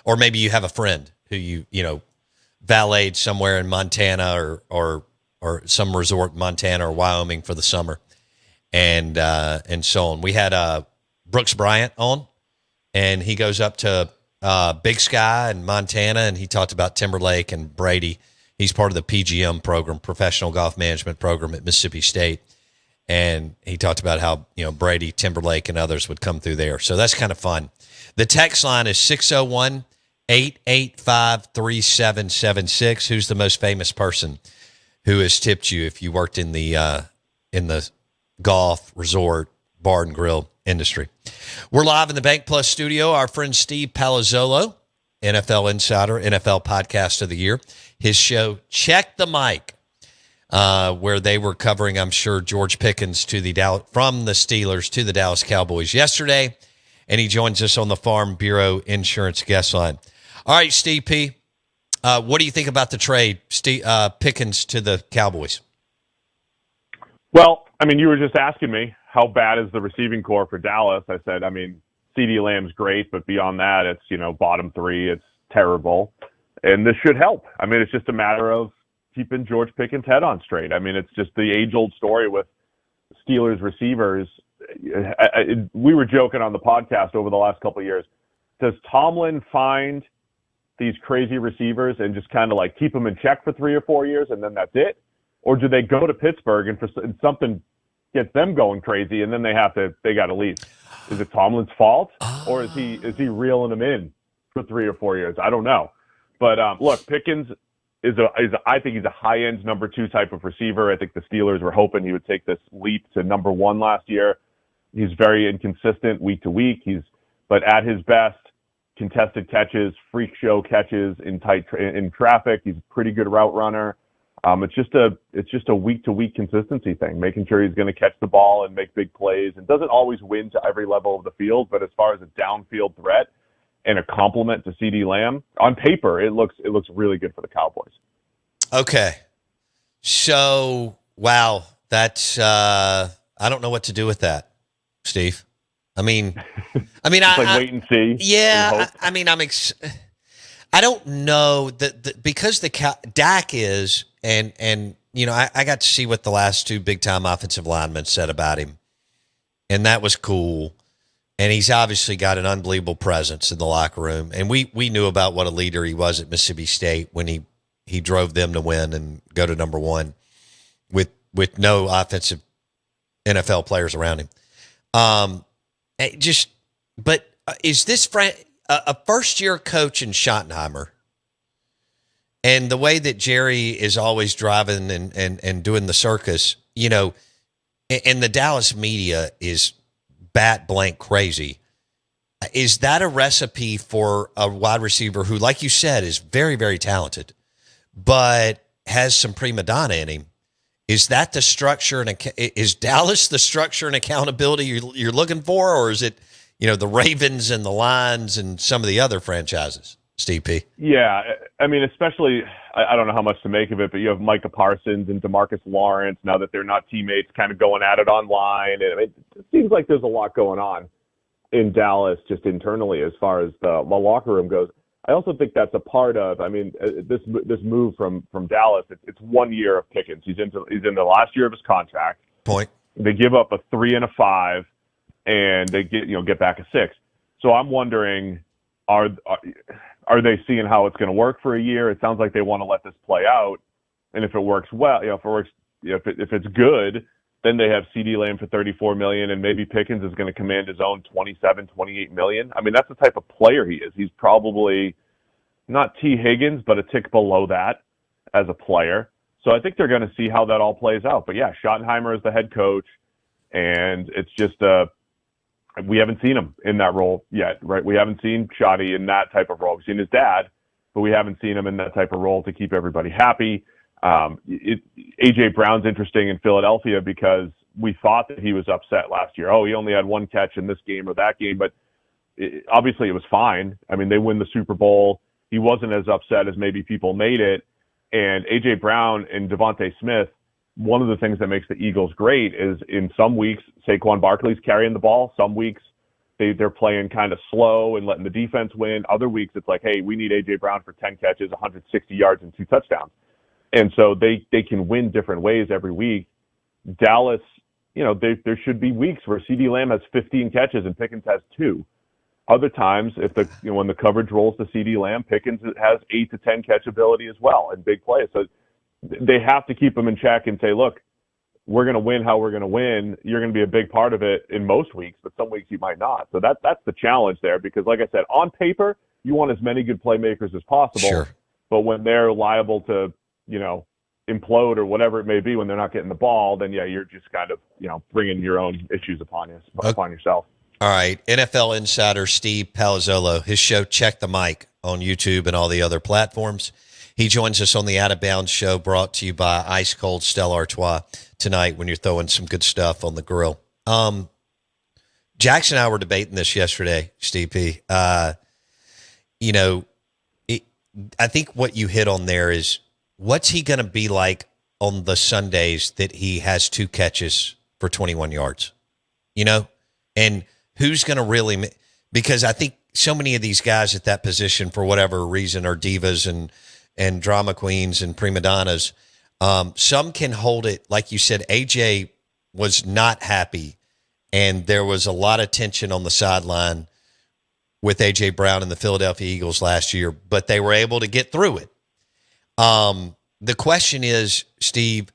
or maybe you have a friend who valeted somewhere in Montana or some resort in Montana or Wyoming for the summer, and so on. We had Brooks Bryant on, and he goes up to Big Sky in Montana, and he talked about Timberlake and Brady. He's part of the PGM program, Professional Golf Management Program at Mississippi State. And he talked about how, Brady, Timberlake, and others would come through there. So that's kind of fun. The text line is 601-885-3776. Who's the most famous person who has tipped you if you worked in the golf, resort, bar and grill industry? We're live in the Bank Plus studio. Our friend Steve Palazzolo, NFL Insider, NFL Podcast of the Year. His show, Check the Mic, where they were covering, I'm sure, George Pickens from the Steelers to the Dallas Cowboys yesterday. And he joins us on the Farm Bureau Insurance guest line. All right, Steve P., what do you think about the trade, Pickens to the Cowboys? Well, you were just asking me, how bad is the receiving core for Dallas? I said, CeeDee Lamb's great, but beyond that, it's, bottom three. It's terrible. And this should help. It's just a matter of keeping George Pickens' head on straight. It's just the age-old story with Steelers receivers. We were joking on the podcast over the last couple of years. Does Tomlin find these crazy receivers and just kind of keep them in check for 3 or 4 years and then that's it? Or do they go to Pittsburgh and something gets them going crazy and then they got to leave? Is it Tomlin's fault, or is he reeling them in for 3 or 4 years? I don't know. But look, Pickens I think he's a high-end number 2 type of receiver. I think the Steelers were hoping he would take this leap to number 1 last year. He's very inconsistent week to week. But at his best, contested catches, freak show catches in traffic. He's a pretty good route runner. It's just a week to week consistency thing, making sure he's going to catch the ball and make big plays. And doesn't always win to every level of the field, but as far as a downfield threat and a compliment to CeeDee Lamb, on paper, it looks really good for the Cowboys. Okay. So, wow, that's I don't know what to do with that, Steve. It's wait and see. Yeah, I don't know because Dak is, and I got to see what the last 2 big time offensive linemen said about him, and that was cool. And he's obviously got an unbelievable presence in the locker room. And we knew about what a leader he was at Mississippi State when he drove them to win and go to number 1 with no offensive NFL players around him. But is this a first-year coach in Schottenheimer, and the way that Jerry is always driving and doing the circus, and the Dallas media is bat blank crazy. Is that a recipe for a wide receiver who, like you said, is very, very talented, but has some prima donna in him? Is that the structure, and is Dallas the structure and accountability you're looking for, or is it, the Ravens and the Lions and some of the other franchises, Steve P? Yeah, especially, I don't know how much to make of it, but you have Micah Parsons and DeMarcus Lawrence, now that they're not teammates, kind of going at it online. And it seems like there's a lot going on in Dallas just internally as far as the locker room goes. I also think that's a part of, this move from Dallas. It's 1 year of Pickens. He's in the last year of his contract. Point. They give up a 3 and a 5, and they get back a 6. So I'm wondering, are they seeing how it's going to work for a year? It sounds like they want to let this play out, and if it works well, if it's good, then they have CeeDee Lamb for $34 million, and maybe Pickens is going to command his own $27, $28 million. That's the type of player he is. He's probably not T. Higgins, but a tick below that as a player. So I think they're going to see how that all plays out. But yeah, Schottenheimer is the head coach, and it's just we haven't seen him in that role yet, right? We haven't seen Shotty in that type of role. We've seen his dad, but we haven't seen him in that type of role to keep everybody happy. A.J. Brown's interesting in Philadelphia because we thought that he was upset last year. Oh, he only had 1 catch in this game or that game, but obviously it was fine. They win the Super Bowl. He wasn't as upset as maybe people made it. And A.J. Brown and Devontae Smith, one of the things that makes the Eagles great is in some weeks, Saquon Barkley's carrying the ball. Some weeks they're playing kind of slow and letting the defense win. Other weeks it's like, hey, we need A.J. Brown for 10 catches, 160 yards, and 2 touchdowns. And so they can win different ways every week. Dallas, there should be weeks where CeeDee Lamb has 15 catches and Pickens has 2. Other times, when the coverage rolls to CeeDee Lamb, Pickens has 8 to 10 catch ability as well in big plays. So they have to keep him in check and say, look, we're going to win how we're going to win. You're going to be a big part of it in most weeks, but some weeks you might not. So that's the challenge there, because like I said, on paper, you want as many good playmakers as possible. Sure. But when they're liable to, implode or whatever it may be when they're not getting the ball, then yeah, you're just kind of, bringing your own issues upon yourself. All right. NFL insider Steve Palazzolo, his show Check the Mic on YouTube and all the other platforms. He joins us on the Out of Bounds show, brought to you by Ice Cold Stella Artois tonight when you're throwing some good stuff on the grill. Jackson and I were debating this yesterday, Steve P. I think what you hit on there is, what's he going to be like on the Sundays that he has 2 catches for 21 yards? And who's going to really – because I think so many of these guys at that position, for whatever reason, are divas and drama queens and prima donnas. Some can hold it. Like you said, AJ was not happy, and there was a lot of tension on the sideline with AJ Brown and the Philadelphia Eagles last year, but they were able to get through it. The question is, Steve,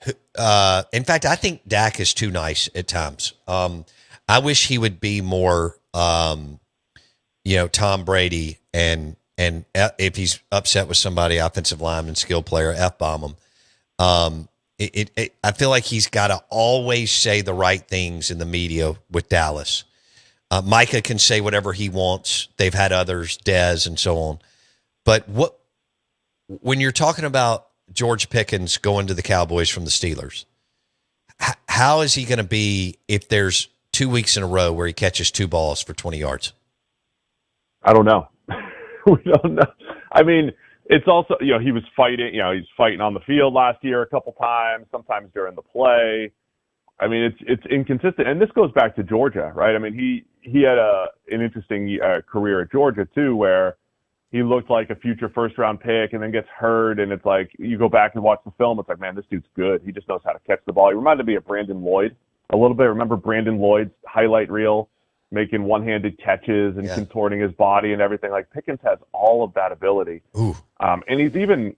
in fact, I think Dak is too nice at times. I wish he would be more, Tom Brady, and if he's upset with somebody, offensive lineman, skill player, F-bomb him. I feel like he's got to always say the right things in the media with Dallas. Micah can say whatever he wants. They've had others, Dez and so on. But when you're talking about George Pickens going to the Cowboys from the Steelers, how is he going to be if there's 2 weeks in a row where he catches 2 balls for 20 yards? I don't know. We don't know. I mean, it's also, he was fighting, he's fighting on the field last year a couple times, sometimes during the play. I mean, it's inconsistent. And this goes back to Georgia, right? I mean, he had an interesting career at Georgia too, where he looked like a future first-round pick and then gets hurt, and it's like, you go back and watch the film, it's like, man, this dude's good. He just knows how to catch the ball. He reminded me of Brandon Lloyd a little bit. Remember Brandon Lloyd's highlight reel, making one-handed catches and contorting his body and everything? Like, Pickens has all of that ability. And he's even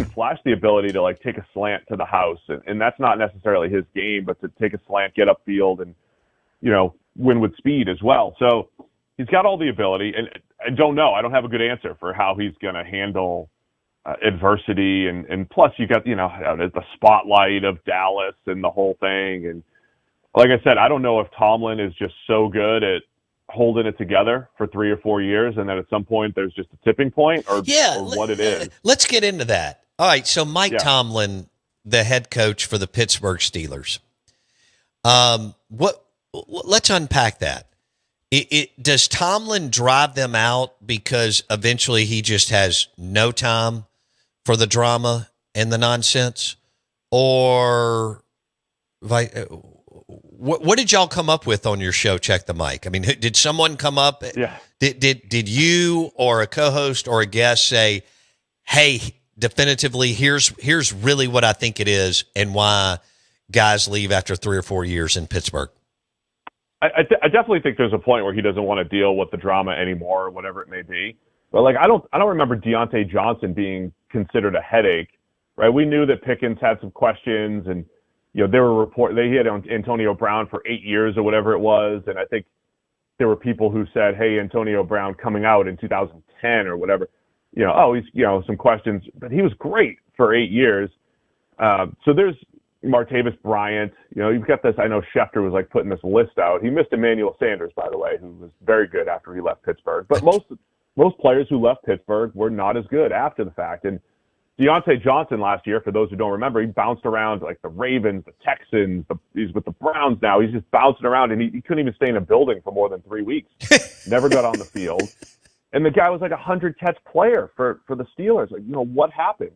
flashed the ability to, like, take a slant to the house, and that's not necessarily his game, but to take a slant, get upfield, and, win with speed as well. So he's got all the ability, and I don't know. I don't have a good answer for how he's going to handle adversity. And plus, you got, the spotlight of Dallas and the whole thing. And like I said, I don't know if Tomlin is just so good at holding it together for 3 or 4 years, and then at some point there's just a tipping point, or what it is. Let's get into that. All right. So Mike Tomlin, the head coach for the Pittsburgh Steelers. Let's unpack that. Does Tomlin drive them out because eventually he just has no time for the drama and the nonsense? Or what did y'all come up with on your show, Check the Mic? I mean, did someone come up? Yeah. Did you or a co-host or a guest say, hey, definitively, here's really what I think it is and why guys leave after 3 or 4 years in Pittsburgh? I definitely think there's a point where he doesn't want to deal with the drama anymore, or whatever it may be. But like, I don't remember Deontay Johnson being considered a headache, right? We knew that Pickens had some questions, and there were he had Antonio Brown for 8 years or whatever it was, and I think there were people who said, hey, Antonio Brown coming out in 2010 or whatever, he's some questions, but he was great for 8 years. So there's Martavis Bryant, you've got this. I know Schefter was like putting this list out. He missed Emmanuel Sanders, by the way, who was very good after he left Pittsburgh. But most players who left Pittsburgh were not as good after the fact. And Deontay Johnson last year, for those who don't remember, he bounced around like the Ravens, the Texans. He's with the Browns now. He's just bouncing around, and he couldn't even stay in a building for more than 3 weeks. Never got on the field. And the guy was like a 100-catch player for the Steelers. Like, what happened?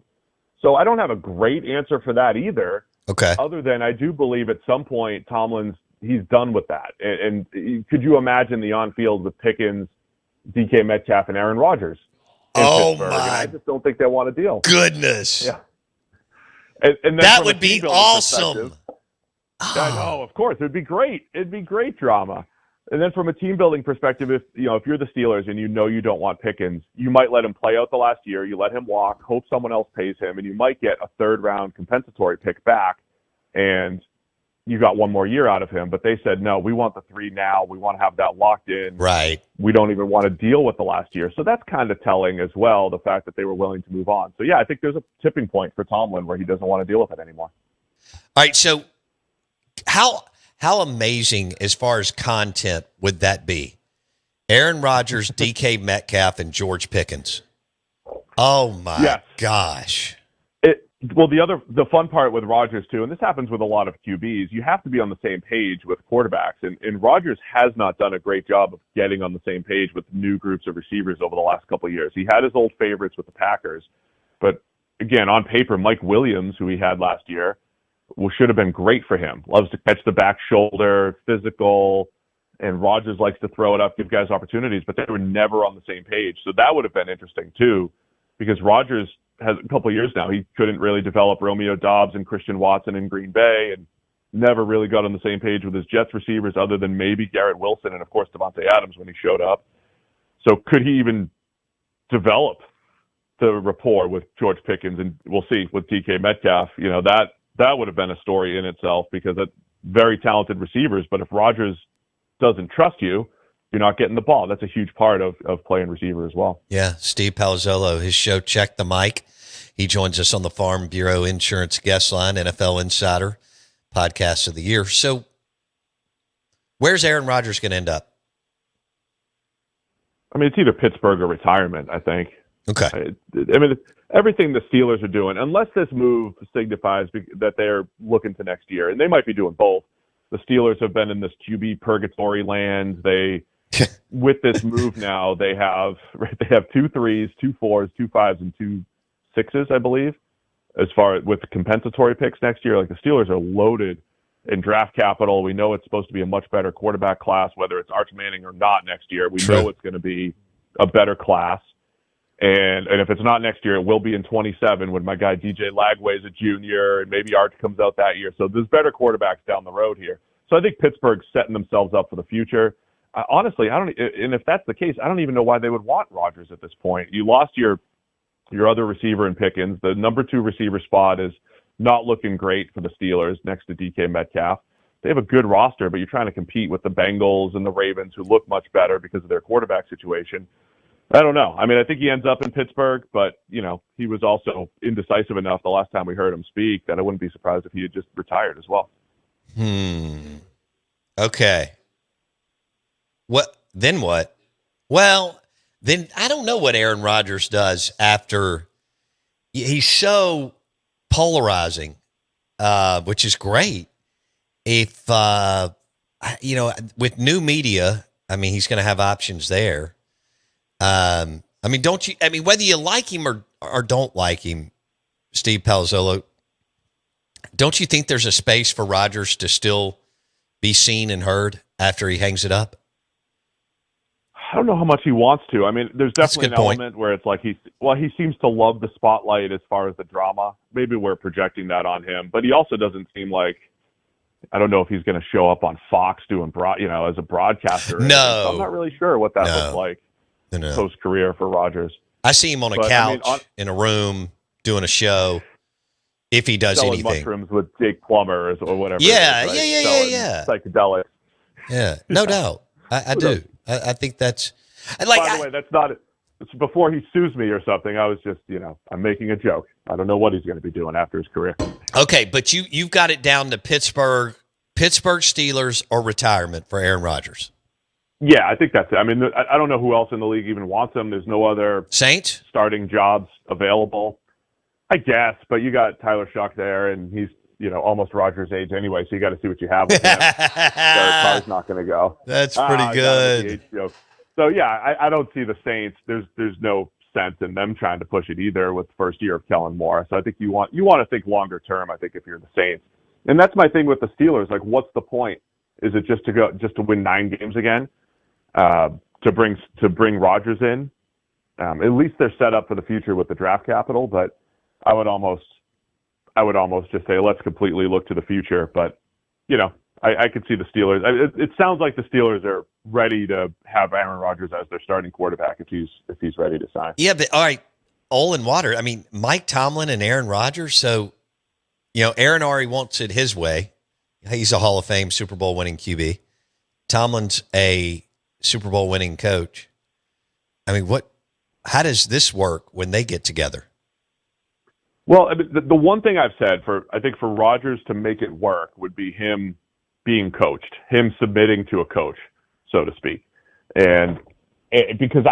So I don't have a great answer for that either. Okay. Other than I do believe at some point Tomlin's he's done with that. And could you imagine the on-field with Pickens, DK Metcalf, and Aaron Rodgers in Pittsburgh? My And I just don't think they want to deal. goodness. Yeah. And then That from a would be team-building awesome. I know, of course. It'd be great. It'd be great drama. And then from a team-building perspective, if you're the Steelers and you don't want Pickens, you might let him play out the last year. You let him walk, hope someone else pays him, and you might get a third-round compensatory pick back, and you got one more year out of him. But they said, no, we want the 3 now. We want to have that locked in. Right. We don't even want to deal with the last year. So that's kind of telling as well, the fact that they were willing to move on. So, yeah, I think there's a tipping point for Tomlin where he doesn't want to deal with it anymore. All right, so how amazing as far as content would that be? Aaron Rodgers, DK Metcalf, and George Pickens. Oh, my gosh. Well, the fun part with Rodgers, too, and this happens with a lot of QBs, you have to be on the same page with quarterbacks. And Rodgers has not done a great job of getting on the same page with new groups of receivers over the last couple of years. He had his old favorites with the Packers. But, again, on paper, Mike Williams, who he had last year, should have been great for him. Loves to catch the back shoulder, physical, and Rodgers likes to throw it up, give guys opportunities, but they were never on the same page. So that would have been interesting, too, because Rodgers has a couple of years now. He couldn't really develop Romeo Doubs and Christian Watson in Green Bay and never really got on the same page with his Jets receivers other than maybe Garrett Wilson and, of course, Devontae Adams when he showed up. So could he even develop the rapport with George Pickens? And we'll see with DK Metcalf. That would have been a story in itself because they're very talented receivers. But if Rodgers doesn't trust you, you're not getting the ball. That's a huge part of playing receiver as well. Yeah, Steve Palazzolo, his show, Check the Mic. He joins us on the Farm Bureau Insurance Guest Line, NFL Insider, Podcast of the Year. So where's Aaron Rodgers going to end up? I mean, it's either Pittsburgh or retirement, I think. Okay. I mean, everything the Steelers are doing, unless this move signifies that they're looking to next year, and they might be doing both. The Steelers have been in this QB purgatory land. With this move now, they have 2 3s, 2 4s, 2 5s, and 2 6s, I believe. As far with the compensatory picks next year, like the Steelers are loaded in draft capital. We know it's supposed to be a much better quarterback class, whether it's Arch Manning or not next year. We know it's going to be a better class. And if it's not next year, it will be in 27 when my guy DJ Lagway's a junior and maybe Arch comes out that year. So there's better quarterbacks down the road here. So I think Pittsburgh's setting themselves up for the future. Honestly, and if that's the case, I don't even know why they would want Rodgers at this point. You lost your other receiver in Pickens. The number 2 receiver spot is not looking great for the Steelers next to DK Metcalf. They have a good roster, but you're trying to compete with the Bengals and the Ravens, who look much better because of their quarterback situation. I don't know. I mean, I think he ends up in Pittsburgh, but, he was also indecisive enough the last time we heard him speak that I wouldn't be surprised if he had just retired as well. Okay. Then what? Well, then I don't know what Aaron Rodgers does after. He's so polarizing, which is great. If, with new media, I mean, he's going to have options there. Whether you like him or don't like him, Steve Palazzolo, don't you think there's a space for Rodgers to still be seen and heard after he hangs it up? I don't know how much he wants to. I mean, there's definitely an element where it's like he seems to love the spotlight as far as the drama. Maybe we're projecting that on him, but he also doesn't seem like, I don't know if he's going to show up on Fox doing as a broadcaster. No, so I'm not really sure what that looks like post-career for Rodgers. I see him on a couch in a room doing a show. If he does anything, mushrooms with Jake Plummer or whatever. Yeah. Psychedelics. Yeah, no doubt. I do. I think that's. By the way, that's not. It's before he sues me or something. I was just, I'm making a joke. I don't know what he's going to be doing after his career. Okay, but you've got it down to Pittsburgh Steelers or retirement for Aaron Rodgers. Yeah, I think that's it. I mean, I don't know who else in the league even wants him. There's no other Saints starting jobs available, I guess. But you got Tyler Shuck there, and he's almost Rodgers' age anyway. So you got to see what you have with him. Derek Carr's not going to go. That's pretty good. So yeah, I don't see the Saints. There's no sense in them trying to push it either with the first year of Kellen Moore. So I think you want to think longer term. I think if you're the Saints, and that's my thing with the Steelers. Like, what's the point? Is it just to win 9 games again? To bring Rodgers in? At least they're set up for the future with the draft capital, but I would almost just say let's completely look to the future. But I could see the Steelers. It sounds like the Steelers are ready to have Aaron Rodgers as their starting quarterback if he's ready to sign. Yeah, but all right, oil and water. I mean, Mike Tomlin and Aaron Rodgers. So, Aaron already wants it his way. He's a Hall of Fame Super Bowl winning QB. Tomlin's a Super Bowl winning coach. I mean, how does this work when they get together? Well, the one thing I've said I think for Rodgers to make it work would be him being coached, him submitting to a coach, so to speak. And because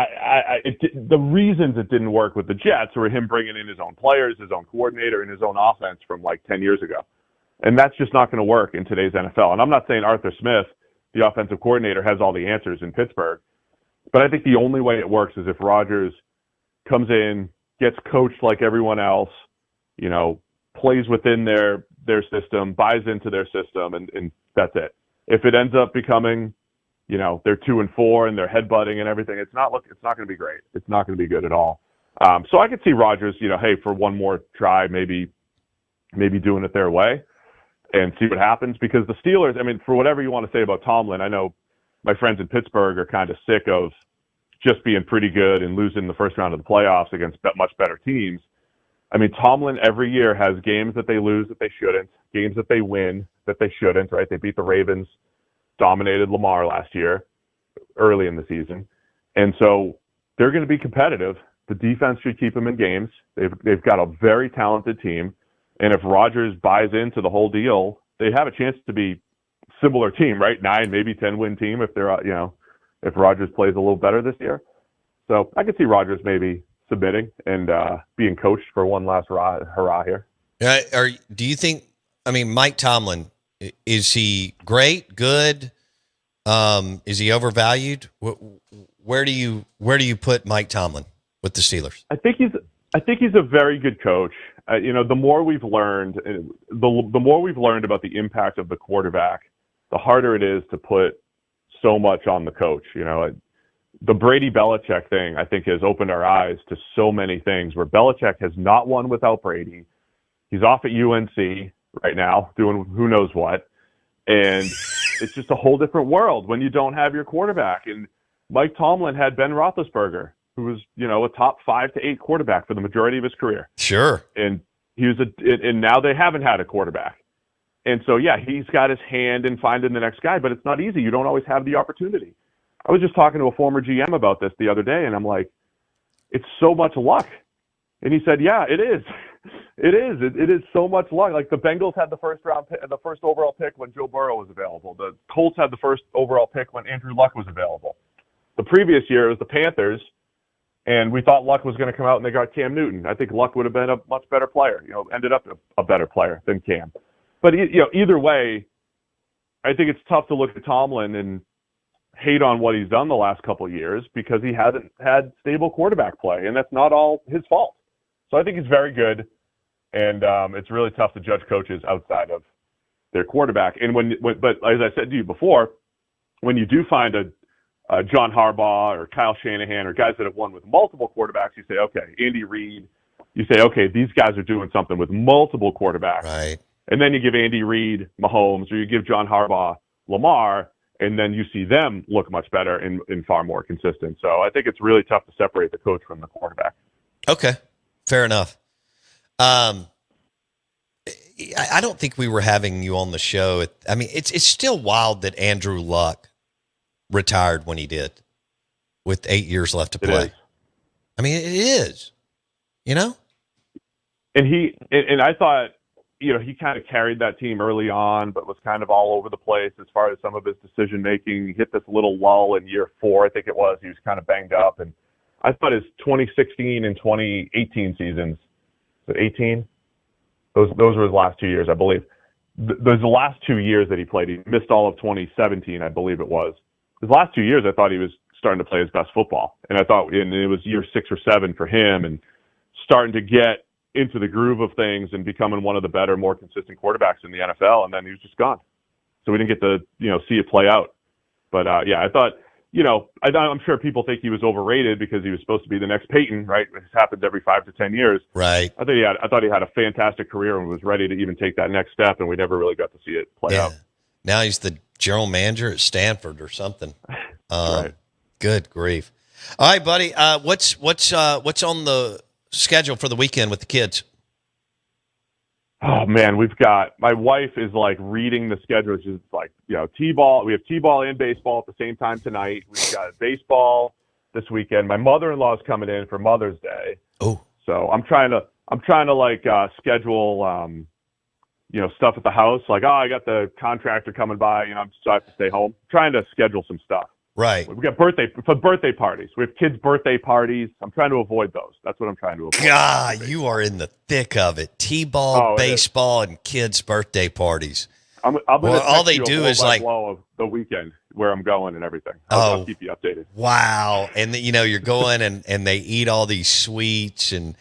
the reasons it didn't work with the Jets were him bringing in his own players, his own coordinator, and his own offense from like 10 years ago. And that's just not going to work in today's NFL. And I'm not saying Arthur Smith, the offensive coordinator, has all the answers in Pittsburgh. But I think the only way it works is if Rodgers comes in, gets coached like everyone else, plays within their system, buys into their system, and that's it. If it ends up becoming, they're 2-4 and they're headbutting and everything, it's not going to be great. It's not going to be good at all. So I could see Rodgers, hey, for one more try, maybe doing it their way and see what happens. Because the Steelers, I mean, for whatever you want to say about Tomlin, I know my friends in Pittsburgh are kind of sick of just being pretty good and losing the first round of the playoffs against much better teams. I mean, Tomlin every year has games that they lose that they shouldn't, games that they win that they shouldn't, right? They beat the Ravens, dominated Lamar last year, early in the season. And so they're going to be competitive. The defense should keep them in games. They've got a very talented team. And if Rodgers buys into the whole deal, they have a chance to be similar team, right? 9, maybe 10-win team if they're, if Rodgers plays a little better this year. So I could see Rodgers maybe submitting and being coached for one last hurrah here. Do you think, Mike Tomlin, is he great, good? Is he overvalued? Where do you put Mike Tomlin with the Steelers? I think he's a very good coach. The more we've learned, the more we've learned about the impact of the quarterback, the harder it is to put so much on the coach. The Brady Belichick thing, I think, has opened our eyes to so many things where Belichick has not won without Brady. He's off at UNC right now doing who knows what. And it's just a whole different world when you don't have your quarterback. And Mike Tomlin had Ben Roethlisberger, who was, a top 5 to 8 quarterback for the majority of his career. Sure. And and now they haven't had a quarterback. And so, yeah, he's got his hand in finding the next guy, but it's not easy. You don't always have the opportunity. I was just talking to a former GM about this the other day, and I'm like, it's so much luck. And he said, yeah, it is. It is so much luck. Like the Bengals had the first overall pick when Joe Burrow was available. The Colts had the first overall pick when Andrew Luck was available. The previous year it was the Panthers, and we thought Luck was going to come out and they got Cam Newton. I think Luck would have been a much better player. Ended up a better player than Cam. But either way, I think it's tough to look at Tomlin and hate on what he's done the last couple of years because he hasn't had stable quarterback play, and that's not all his fault. So I think he's very good, and it's really tough to judge coaches outside of their quarterback. And but as I said to you before, when you do find a John Harbaugh or Kyle Shanahan or guys that have won with multiple quarterbacks, you say, okay, Andy Reid, you say, okay, these guys are doing something with multiple quarterbacks. Right. And then you give Andy Reid Mahomes, or you give John Harbaugh Lamar, and then you see them look much better and far more consistent. So I think it's really tough to separate the coach from the quarterback. Okay, fair enough. I don't think we were having you on the show. It's still wild that Andrew Luck retired when he did with 8 years left to play. It is, And I thought, he kind of carried that team early on, but was kind of all over the place as far as some of his decision making. He hit this little lull in year 4, I think it was. He was kind of banged up, and I thought his 2016 and 2018 seasons, so 18, those were his last 2 years, I believe. Those the last 2 years that he played. He missed all of 2017, I believe it was. His last 2 years, I thought he was starting to play his best football, and I thought it was year 6 or 7 for him, and starting to get into the groove of things and becoming one of the better, more consistent quarterbacks in the NFL, and then he was just gone. so we didn't get to see it play out. But yeah, I thought I'm sure people think he was overrated because he was supposed to be the next Peyton, right? This happens every 5 to 10 years. Right. I thought he had a fantastic career and was ready to even take that next step, and we never really got to see it play out. Now he's the general manager at Stanford or something. Right. Good grief. All right, buddy. What's on the schedule for the weekend with the kids? Oh man, my wife is like reading the schedule. She's like, T-ball. We have T-ball and baseball at the same time tonight. We've got baseball this weekend. My mother-in-law is coming in for Mother's Day. Oh, so I'm trying to like schedule, stuff at the house. Like, I got the contractor coming by. So I have to stay home. I'm trying to schedule some stuff. right. We got birthday parties. We have kids' birthday parties. I'm trying to avoid those. That's what I'm trying to avoid. God, you are in the thick of it. T-ball, baseball, and kids' birthday parties. All they do is like blow of the weekend where I'm going and everything. I'll keep you updated. Wow. And you're going and they eat all these sweets and,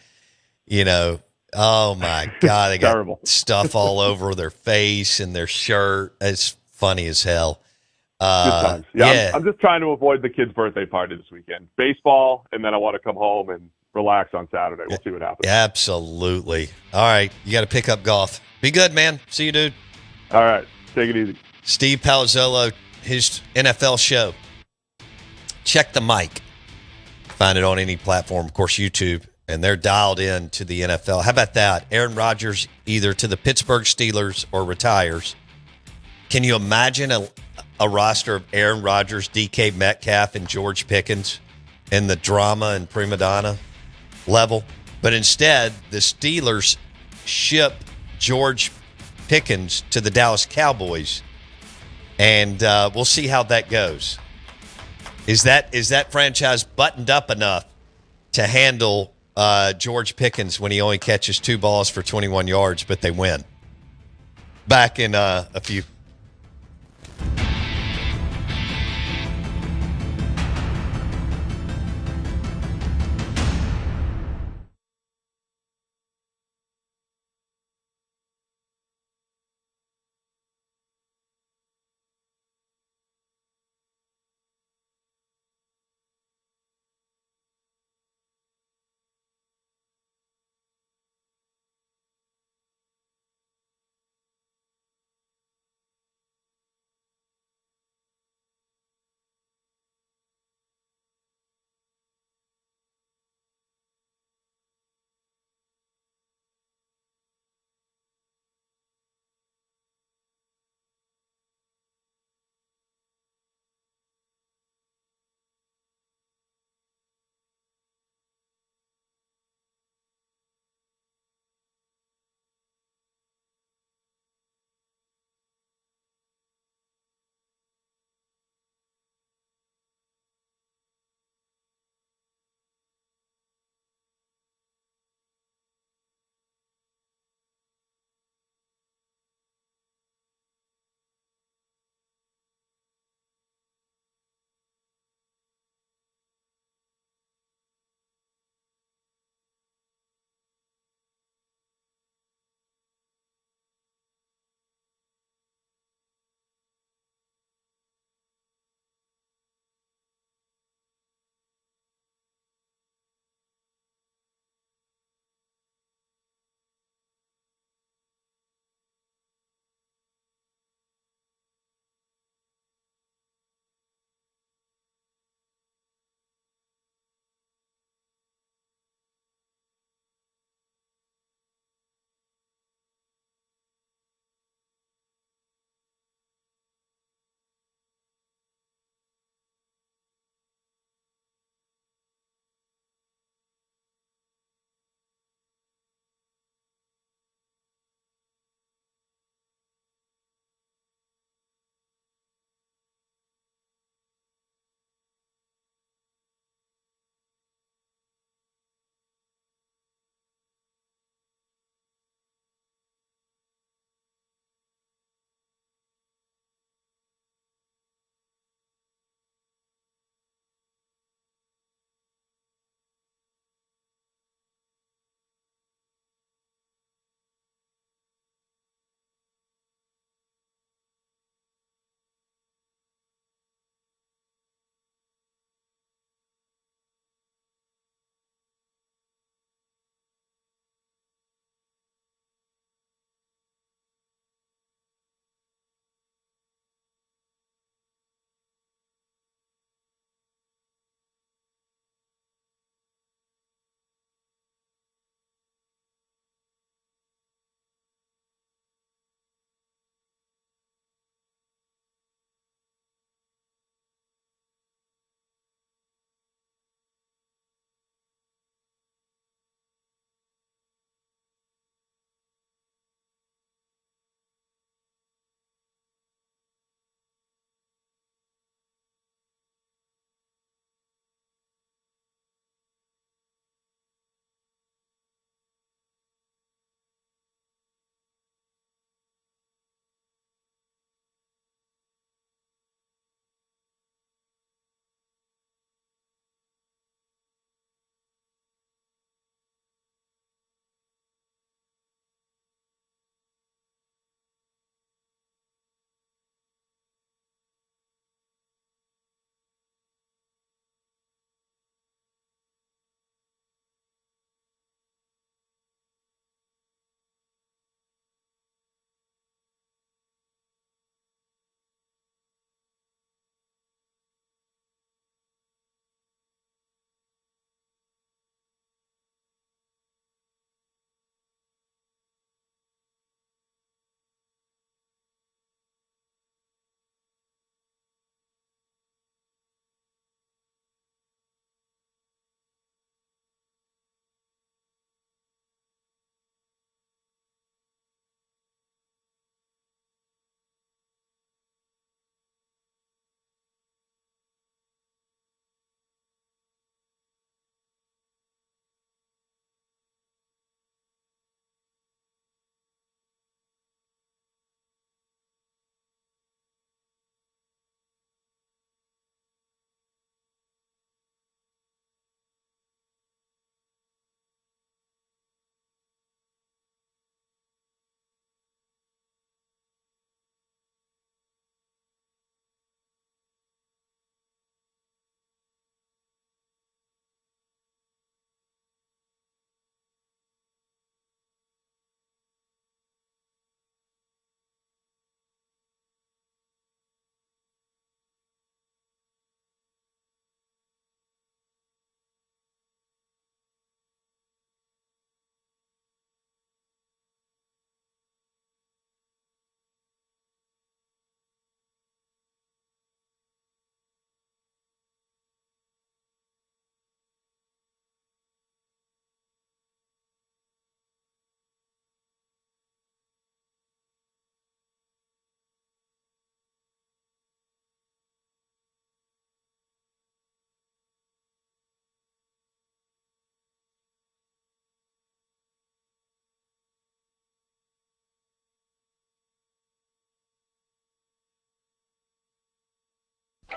oh my God, they got terrible stuff all over their face and their shirt. It's funny as hell. Good times. Yeah. I'm just trying to avoid the kids' birthday party this weekend. Baseball, and then I want to come home and relax on Saturday. We'll see what happens. Absolutely. All right. You got to pick up golf. Be good, man. See you, dude. All right. Take it easy. Steve Palazzolo, his NFL show. Check the mic. Find it on any platform, of course, YouTube. And they're dialed in to the NFL. How about that? Aaron Rodgers either to the Pittsburgh Steelers or retires. Can you imagine a roster of Aaron Rodgers, DK Metcalf, and George Pickens and the drama and prima donna level? But instead, the Steelers ship George Pickens to the Dallas Cowboys, and we'll see how that goes. Is that franchise buttoned up enough to handle George Pickens when he only catches 2 balls for 21 yards, but they win? Back in a few.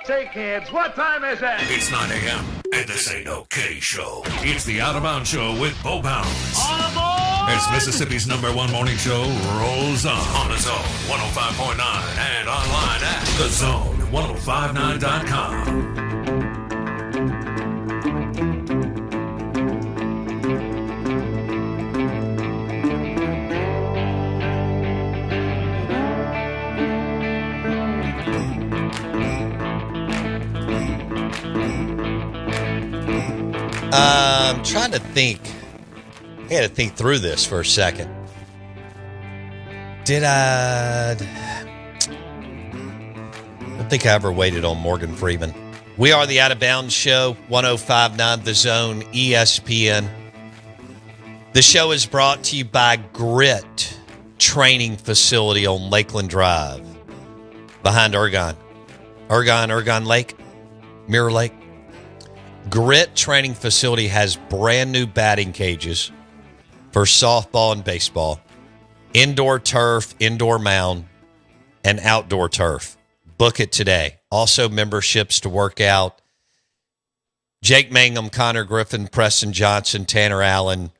Say, kids, what time is it? It's 9 a.m., and this ain't no K show. It's the Out of Bounds Show with Bo Bounds. All aboard! As Mississippi's #1 morning show rolls on the Zone 105.9 and online at thezone1059.com. I'm trying to think. I got to think through this for a second. I don't think I ever waited on Morgan Freeman. We are the Out of Bounds Show, 105.9 The Zone, ESPN. The show is brought to you by Grit Training Facility on Lakeland Drive, behind Ergon Lake, Mirror Lake. Grit Training Facility has brand new batting cages for softball and baseball, indoor turf, indoor mound, and outdoor turf. Book it today. Also, memberships to work out. Jake Mangum, Connor Griffin, Preston Johnson, Tanner Allen,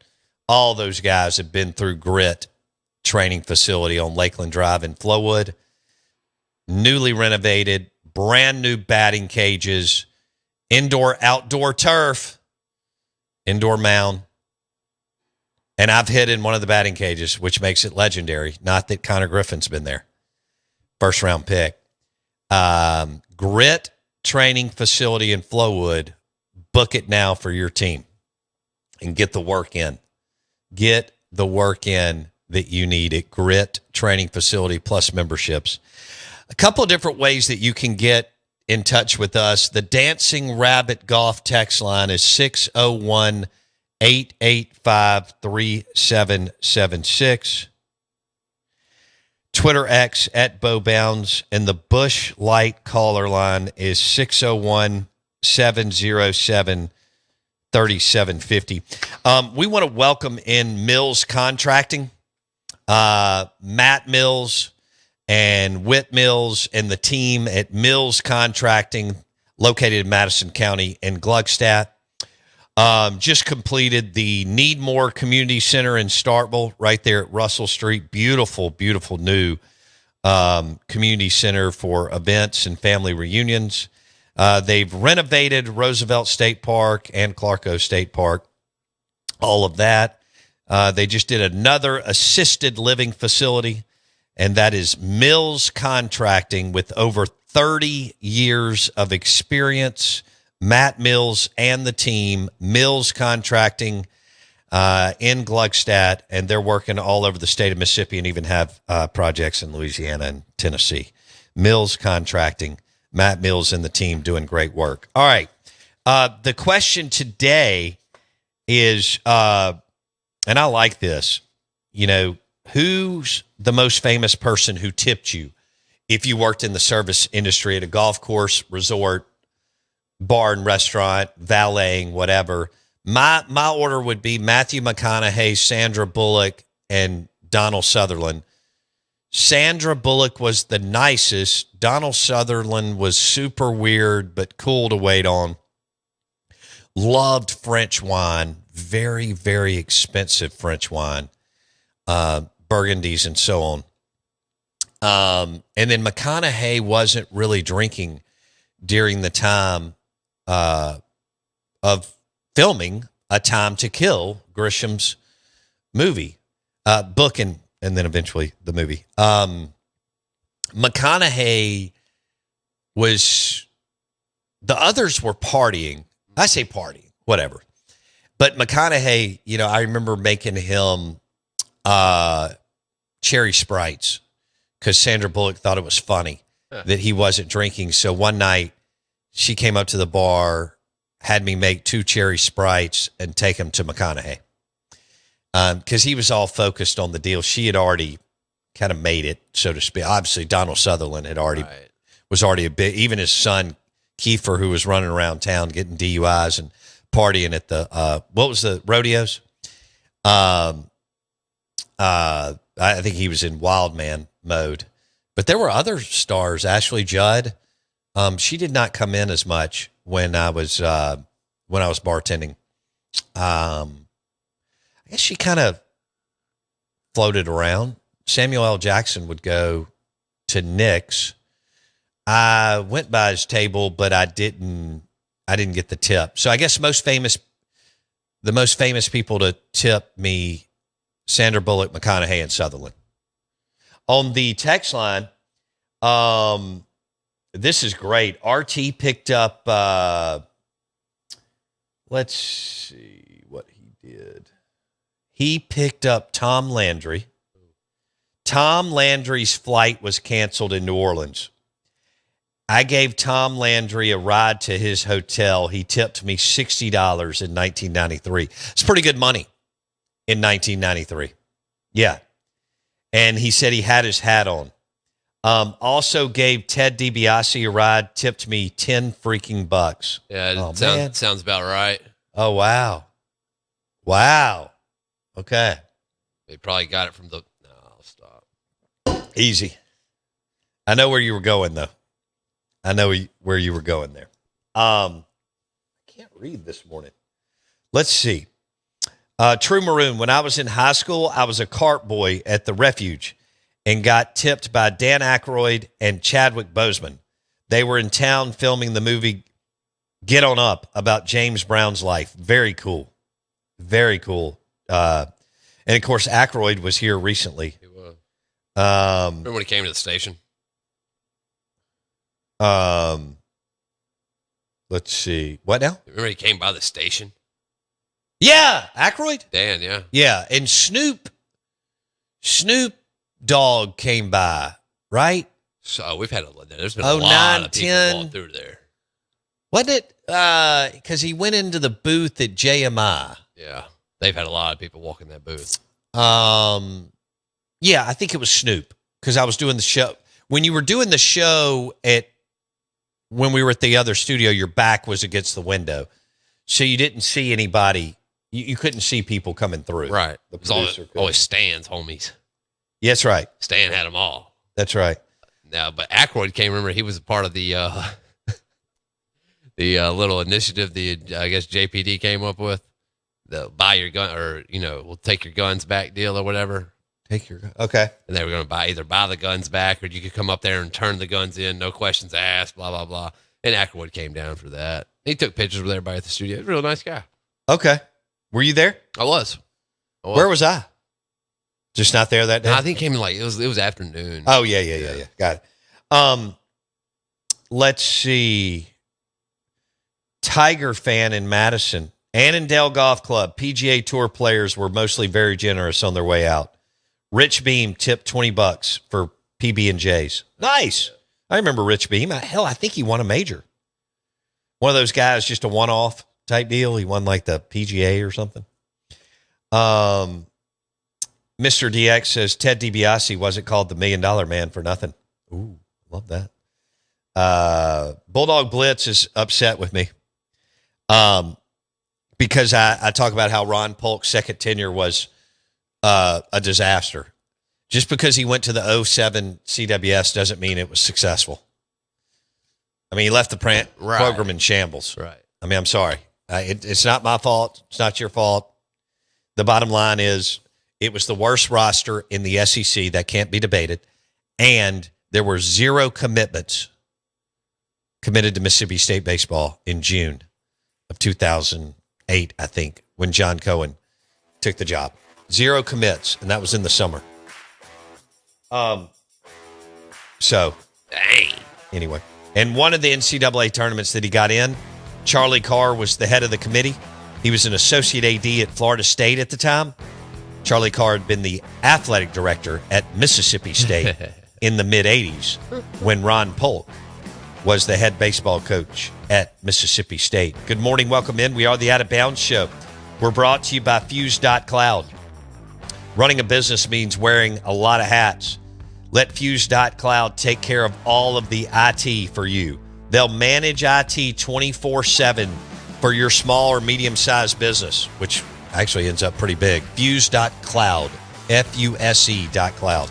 all those guys have been through Grit Training Facility on Lakeland Drive in Flowood. Newly renovated, brand new batting cages, indoor, outdoor turf, indoor mound. And I've hit in one of the batting cages, which makes it legendary. Not that Connor Griffin's been there. First round pick. Grit Training Facility in Flowood. Book it now for your team and get the work in. Get the work in that you need at Grit Training Facility plus memberships. A couple of different ways that you can get in touch with us. The Dancing Rabbit Golf text line is 601-885-3776. Twitter X at Bo Bounds, and the Bush Light caller line is 601-707-3750. We want to welcome in Mills Contracting, Matt Mills and Whit Mills and the team at Mills Contracting, located in Madison County and Gluckstadt. Just completed the Need More Community Center in Starkville, right there at Russell Street. Beautiful, beautiful new community center for events and family reunions. They've renovated Roosevelt State Park and Clarko State Park, all of that. They just did another assisted living facility, and that is Mills Contracting with over 30 years of experience. Matt Mills and the team, Mills Contracting in Gluckstadt, and they're working all over the state of Mississippi and even have projects in Louisiana and Tennessee. Mills Contracting, Matt Mills and the team doing great work. All right. The question today is, and I like this, who's the most famous person who tipped you if you worked in the service industry at a golf course, resort, bar and restaurant, valeting, whatever? My order would be Matthew McConaughey, Sandra Bullock, and Donald Sutherland. Sandra Bullock was the nicest. Donald Sutherland was super weird, but cool to wait on. Loved French wine, very, very expensive French wine, Burgundies and so on. And then McConaughey wasn't really drinking during the time of filming A Time to Kill, Grisham's movie, book, and then eventually the movie. McConaughey was, the others were partying. I say partying, whatever. But McConaughey, I remember making him cherry Sprites because Sandra Bullock thought it was funny that he wasn't drinking. So one night she came up to the bar, had me make 2 cherry Sprites and take them to McConaughey. Because he was all focused on the deal. She had already kind of made it, so to speak. Obviously, Donald Sutherland was already a bit, even his son, Kiefer, who was running around town getting DUIs and partying at the, what was the rodeos? I think he was in wild man mode. But there were other stars, Ashley Judd, She did not come in as much when I was bartending. I guess she kind of floated around. Samuel L. Jackson would go to Nick's. I went by his table, but I didn't get the tip. So I guess the most famous people to tip me, Sandra Bullock, McConaughey, and Sutherland. On the text line, this is great. RT picked up, let's see what he did. He picked up Tom Landry. Tom Landry's flight was canceled in New Orleans. I gave Tom Landry a ride to his hotel. He tipped me $60 in 1993. It's pretty good money in 1993. Yeah. And he said he had his hat on. Also gave Ted DiBiase a ride, tipped me 10 freaking bucks. Yeah, sounds about right. Oh, wow. Wow. Okay. They probably got it from the... No, I'll stop. Easy. I know where you were going, though. I know where you were going there. I can't read this morning. Let's see. True Maroon. When I was in high school, I was a cart boy at the Refuge and got tipped by Dan Aykroyd and Chadwick Boseman. They were in town filming the movie Get On Up about James Brown's life. Very cool. Very cool. And, of course, Aykroyd was here recently. He was. Remember when he came to the station? Let's see. What now? Remember he came by the station? Yeah, Aykroyd? Dan, yeah. Yeah, and Snoop Dogg came by, right? So there's been a lot of people 10. walk through there. Wasn't it? Because he went into the booth at JMI. Yeah, they've had a lot of people walk in that booth. Yeah, I think it was Snoop because I was doing the show. When you were doing the show when we were at the other studio, your back was against the window. So you didn't see anybody. You couldn't see people coming through. Right. The It was producer always Stan's homies. Yeah, that's right. Stan had them all. That's right. Now, but Aykroyd came. Remember, he was a part of the little initiative I guess JPD came up with, the buy your gun or we'll take your guns back deal or whatever. Take your gun. Okay. And they were going to either buy the guns back or you could come up there and turn the guns in, no questions asked, blah blah blah. And Aykroyd came down for that. He took pictures with everybody at the studio. Real nice guy. Okay. Were you there? I was. Where was I? Just not there that day? No, I think it came in it was afternoon. Oh, yeah. Got it. Let's see. Tiger fan in Madison. Annandale Golf Club. PGA Tour players were mostly very generous on their way out. Rich Beam tipped $20 for PB&Js. Nice. I remember Rich Beam. Hell, I think he won a major. One of those guys, just a one-off type deal. He won like the PGA or something. Mr. DX says Ted DiBiase wasn't called the $1 Million Man for nothing. Ooh, love that. Bulldog Blitz is upset with me because I talk about how Ron Polk's second tenure was a disaster. Just because he went to the 2007 CWS doesn't mean it was successful. I mean, he left the program in shambles. Right. I mean, I'm sorry. It's not my fault. It's not your fault. The bottom line is it was the worst roster in the SEC. That can't be debated. And there were 0 commitments committed to Mississippi State baseball in June of 2008, I think, when John Cohen took the job. 0 commits, and that was in the summer. So, Dang. Anyway. And one of the NCAA tournaments that he got in, Charlie Carr was the head of the committee. He was an associate AD at Florida State at the time. Charlie Carr had been the athletic director at Mississippi State in the mid-'80s when Ron Polk was the head baseball coach at Mississippi State. Good morning. Welcome in. We are the Out of Bounds Show. We're brought to you by Fuse.Cloud. Running a business means wearing a lot of hats. Let Fuse.Cloud take care of all of the IT for you. They'll manage IT 24/7 for your small or medium-sized business, which actually ends up pretty big. Fuse.Cloud, Fuse.Cloud.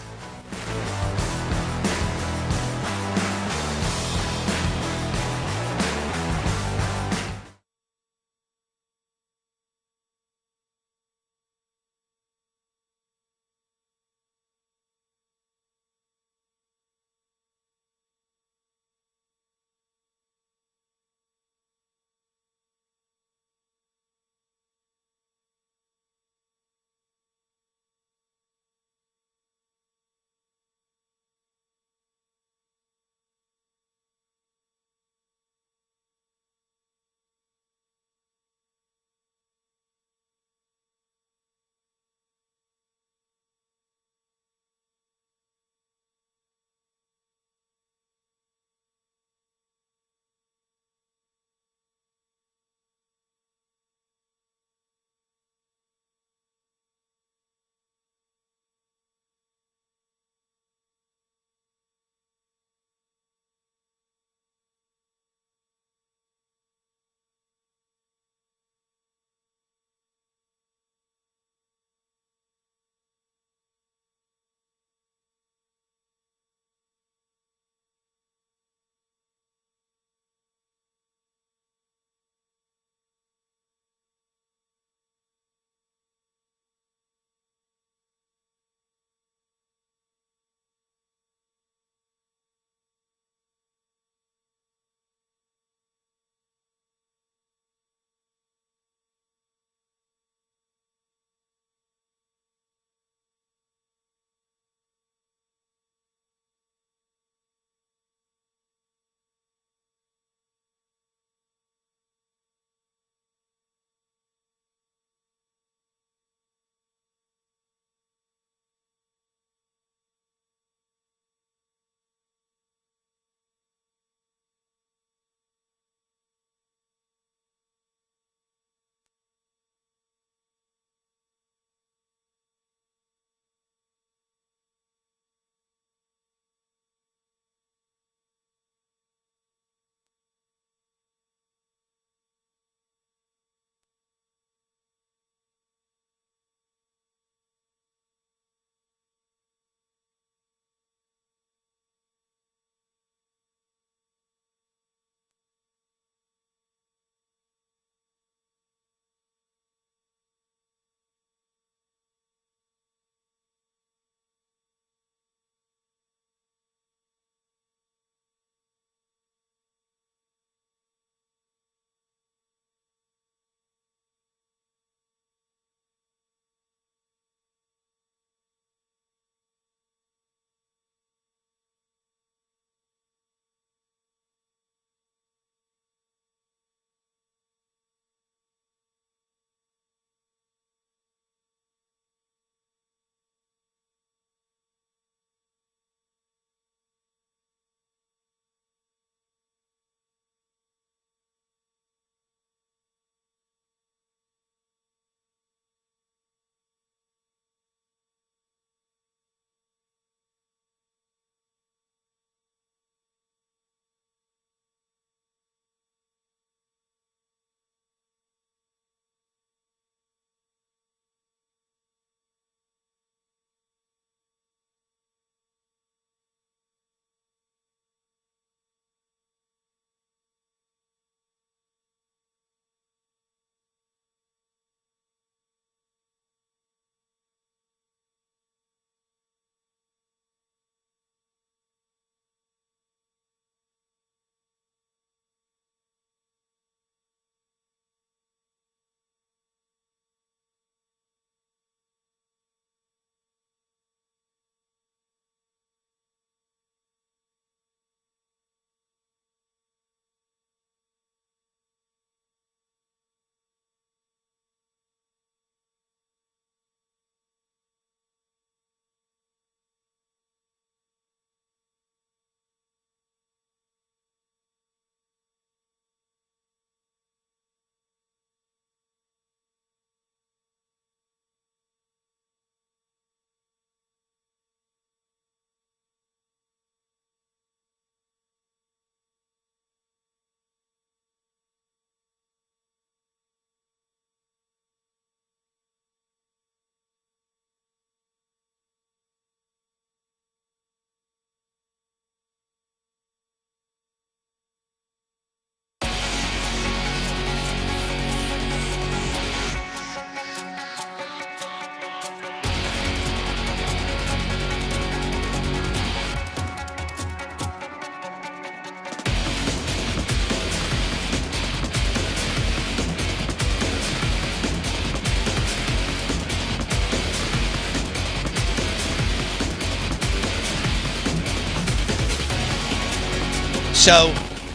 So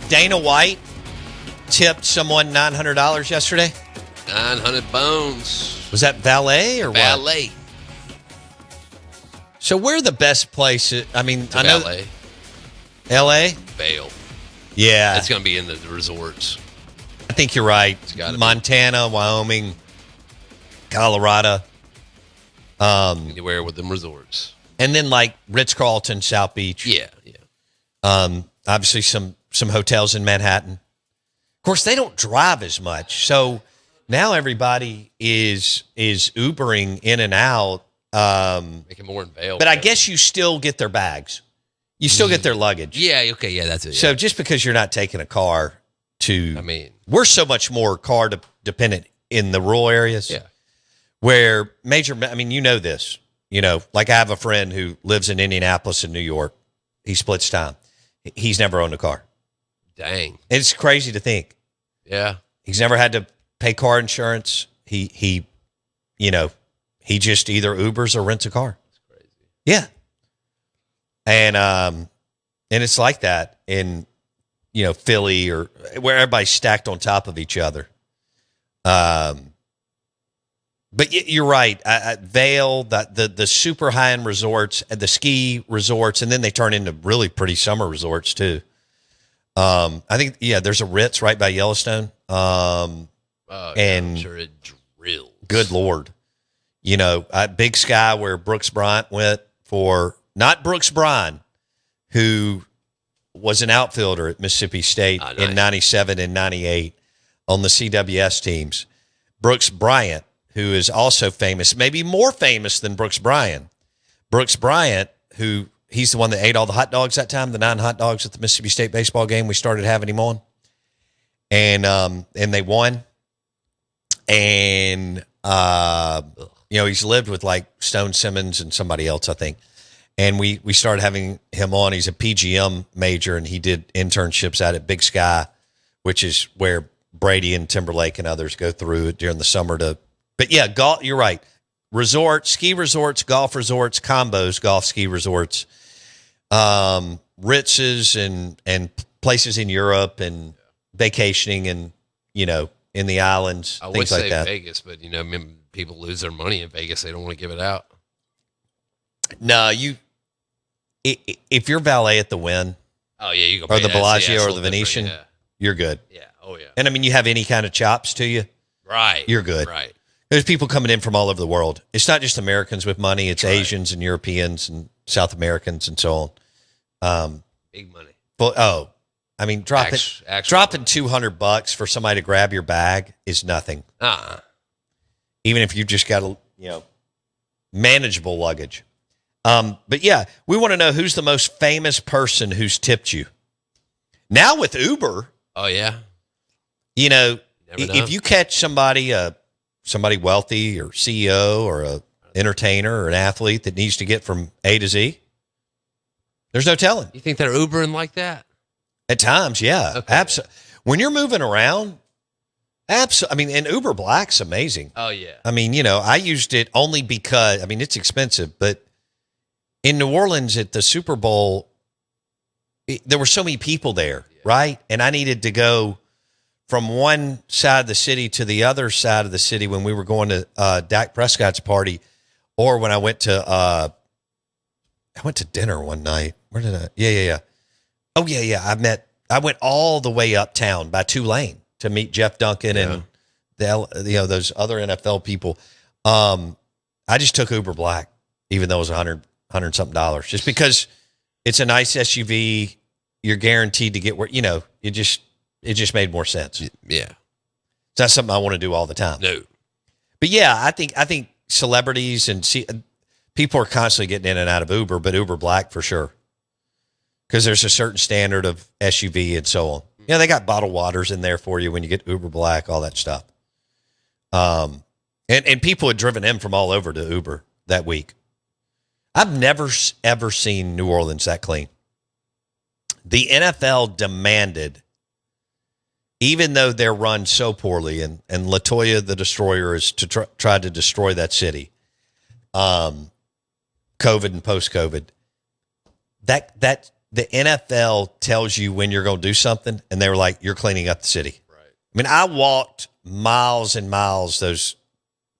Dana White tipped someone $900 yesterday. 900 bones. Was that valet or Valet. what? So where are the best places? I mean, I know Valet. L.A. Vail. Yeah, It's going to be in the resorts. I think you're right. gotta be. Montana, Wyoming, Colorado, Anywhere with them resorts. and then like Ritz-Carlton, South Beach. Yeah. Obviously some hotels in Manhattan. Of course, they don't drive as much, so now everybody is Ubering in and out. Make it more in Vail. But I guess you still get their bags. You still get their luggage. Yeah, okay, yeah, that's it. So Yeah. just because you're not taking a car to, I mean, we're so much more car dependent in the rural areas. yeah. Where I mean, you know this. You know, like I have a friend who lives in Indianapolis and New York. He splits time. He's never owned a car. Dang. It's crazy to think. Yeah. He's never had to pay car insurance. He just either Ubers or rents a car. That's crazy. Yeah. And it's like that in, Philly or where everybody's stacked on top of each other. But you're right. Vail, the super high end resorts, and the ski resorts, and then they turn into really pretty summer resorts too. I think there's a Ritz right by Yellowstone. And And- I'm sure it drills. Good Lord. Big Sky where Brooks Bryant went for, not Brooks Bryan, who was an outfielder at Mississippi State Nice. in 97 and 98 on the CWS teams. Brooks Bryant, who is also famous, maybe more famous than Brooks Bryant. Brooks Bryant, who he's the one that ate all the hot dogs that time, the 9 hot dogs at the Mississippi State baseball game we started having him on. And they won. And he's lived with like Stone Simmons and somebody else, I think. And we started having him on. He's a PGM major, and he did internships out at Big Sky, which is where Brady and Timberlake and others go through during the summer but yeah, golf, you're right. Resorts, ski resorts, golf resorts, combos, golf ski resorts, Ritz's and places in Europe and vacationing and, in the islands, I would things say like that. Vegas, but people lose their money in Vegas. They don't want to give it out. No, if you're valet at the Wynn Oh yeah, you go or the that's- Bellagio it's a or little the different, Venetian, Yeah. you're good. Yeah. Oh yeah. And I mean, you have any kind of chops to you, Right. you're good. Right. There's people coming in from all over the world. It's not just Americans with money. It's Right. Asians and Europeans and South Americans and so on. Big money. I mean, dropping $200 for somebody to grab your bag is nothing. Even if you just got manageable luggage. But yeah, we want to know who's the most famous person who's tipped you. Now with Uber, Oh yeah. Never know. if you catch somebody wealthy or CEO or a entertainer or an athlete that needs to get from A to Z, there's no telling. You think they're Ubering like that? At times, yeah. Okay. Absolutely. When you're moving around, absolutely. I mean, and Uber Black's amazing. Oh yeah. I mean, I used it only because, it's expensive, but in New Orleans at the Super Bowl, there were so many people there, right? And I needed to go from one side of the city to the other side of the city when we were going to Dak Prescott's party, or when I went to dinner one night. Where did I? Yeah. Oh yeah. I went all the way uptown by Tulane to meet Jeff Duncan and those other NFL people. I just took Uber Black, even though it was $100 something, just because it's a nice SUV. You're guaranteed to get where, it just made more sense. Yeah. It's not something I want to do all the time. No. But yeah, I think celebrities and people are constantly getting in and out of Uber, but Uber Black for sure. Because there's a certain standard of SUV and so on. They got bottled waters in there for you when you get Uber Black, all that stuff. And people had driven in from all over to Uber that week. I've never ever seen New Orleans that clean. The NFL demanded, even though they're run so poorly, and LaToya the Destroyer is to try to destroy that city, COVID and post-COVID, that the NFL tells you when you're going to do something, and they were like, "You're cleaning up the city." Right. I mean, I walked miles and miles those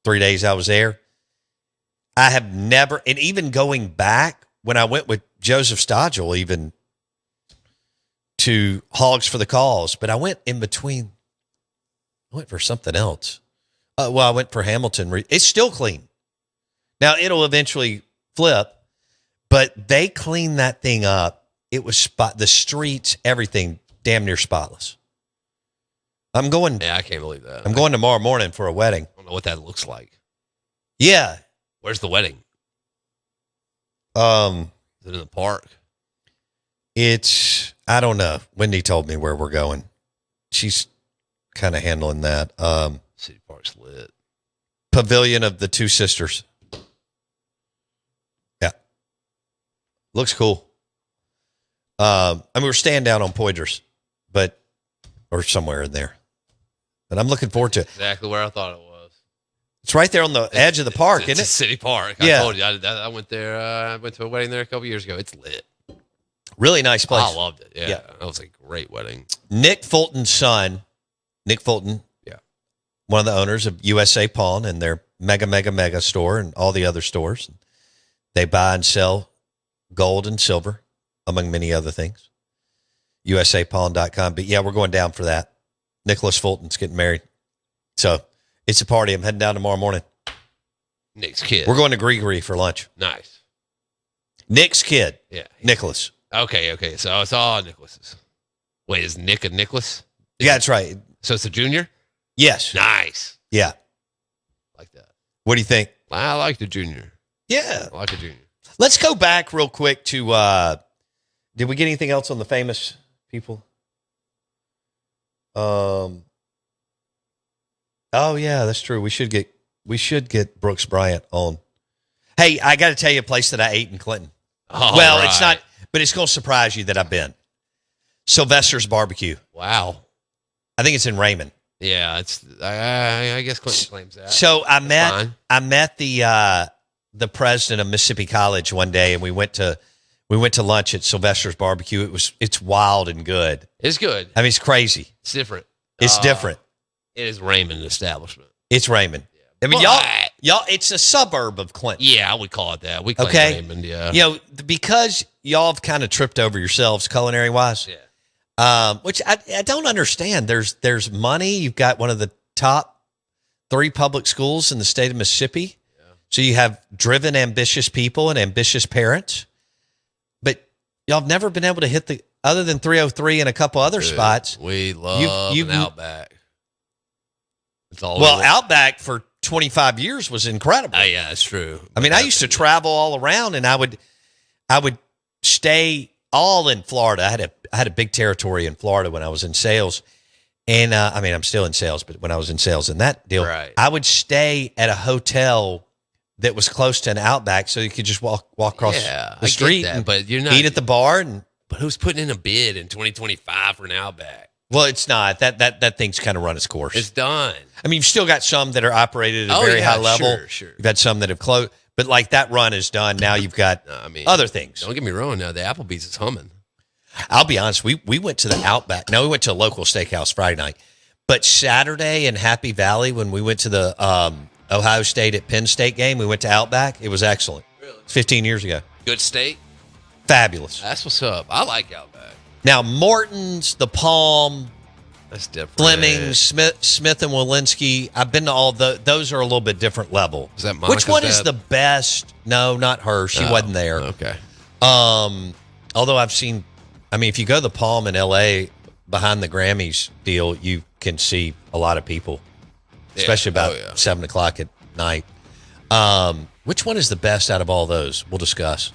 3 days I was there. I have never, and even going back when I went with Joseph Stodgel, even to Hogs for the Cause, but I went in between. I went for something else. I went for Hamilton. It's still clean. Now it'll eventually flip, but they cleaned that thing up. It was the streets, everything damn near spotless. I'm going. Yeah, I can't believe that. I'm going tomorrow morning for a wedding. I don't know what that looks like. Yeah. Where's the wedding? Is it in the park? I don't know. Wendy told me where we're going. She's kind of handling that. City Park's lit. Pavilion of the Two Sisters. Yeah. Looks cool. We're staying down on Poydras, or somewhere in there. But I'm looking forward to it. Exactly where I thought it was. It's right there on the edge of the park, it's isn't it? City Park. Yeah. I told you. I went there. I went to a wedding there a couple years ago. It's lit. Really nice place. I loved it. Yeah. Yeah. That was a great wedding. Nick Fulton's son, Nick Fulton, one of the owners of USA Pawn and their mega store and all the other stores. They buy and sell gold and silver, among many other things. USAPawn.com. But yeah, we're going down for that. Nicholas Fulton's getting married. So it's a party. I'm heading down tomorrow morning. Nick's kid. We're going to Grigri for lunch. Nice. Nick's kid. Yeah. Nicholas. Okay. So it's all Nicholas's. Wait, is Nick a Nicholas? Yeah, that's right. So it's a junior? Yes. Nice. Yeah. Like that. What do you think? I like the junior. Yeah. I like the junior. Let's go back real quick to did we get anything else on the famous people? Oh yeah, that's true. We should get Brooks Bryant on. Hey, I got to tell you a place that I ate in Clinton. It's not, but it's going to surprise you that I've been. Sylvester's Barbecue. Wow. I think it's in Raymond. Yeah, it's. I guess Clinton claims that. So I met the president of Mississippi College one day, and we went to lunch at Sylvester's Barbecue. It's wild and good. It's good. I mean, it's crazy. It's different. It's different. It is Raymond establishment. It's Raymond. I mean, y'all. It's a suburb of Clinton. Yeah, I would call it that. We call it Raymond. Yeah. You know, because y'all have kind of tripped over yourselves culinary wise. Yeah. Which I don't understand. There's money. You've got one of the top 3 public schools in the state of Mississippi. Yeah. So you have driven, ambitious people and ambitious parents. But y'all have never been able to hit other than 303 and a couple other spots. We love an Outback. It's all Outback for 25 years was incredible. Yeah, that's true. I mean, I used to travel all around, and I would stay all in Florida. I had a big territory in Florida when I was in sales, and I'm still in sales, but when I was in sales in that deal, right. I would stay at a hotel that was close to an Outback, so you could just walk across the street and but you're not, eat at the bar. But who's putting in a bid in 2025 for an Outback? Well, it's not. That thing's kind of run its course. It's done. I mean, you've still got some that are operated at a very high level. Sure. You've had some that have closed, but like that run is done. Now you've got other things. Don't get me wrong. Now the Applebee's is humming. I'll be honest. We went to the Outback. No, we went to a local steakhouse Friday night, but Saturday in Happy Valley when we went to the Ohio State at Penn State game, we went to Outback. It was excellent. Really? 15 years ago. Good steak. Fabulous. That's what's up. I like Outback. Now Morton's, the Palm. That's different. Fleming, Smith and Walensky. I've been to all those are a little bit different level. Is that Monica's Which one is dad? the best? No, not her. She wasn't there. Okay. Although I've seen, if you go to the Palm in LA behind the Grammys deal, you can see a lot of people, especially about 7 o'clock at night. Which one is the best out of all those? We'll discuss.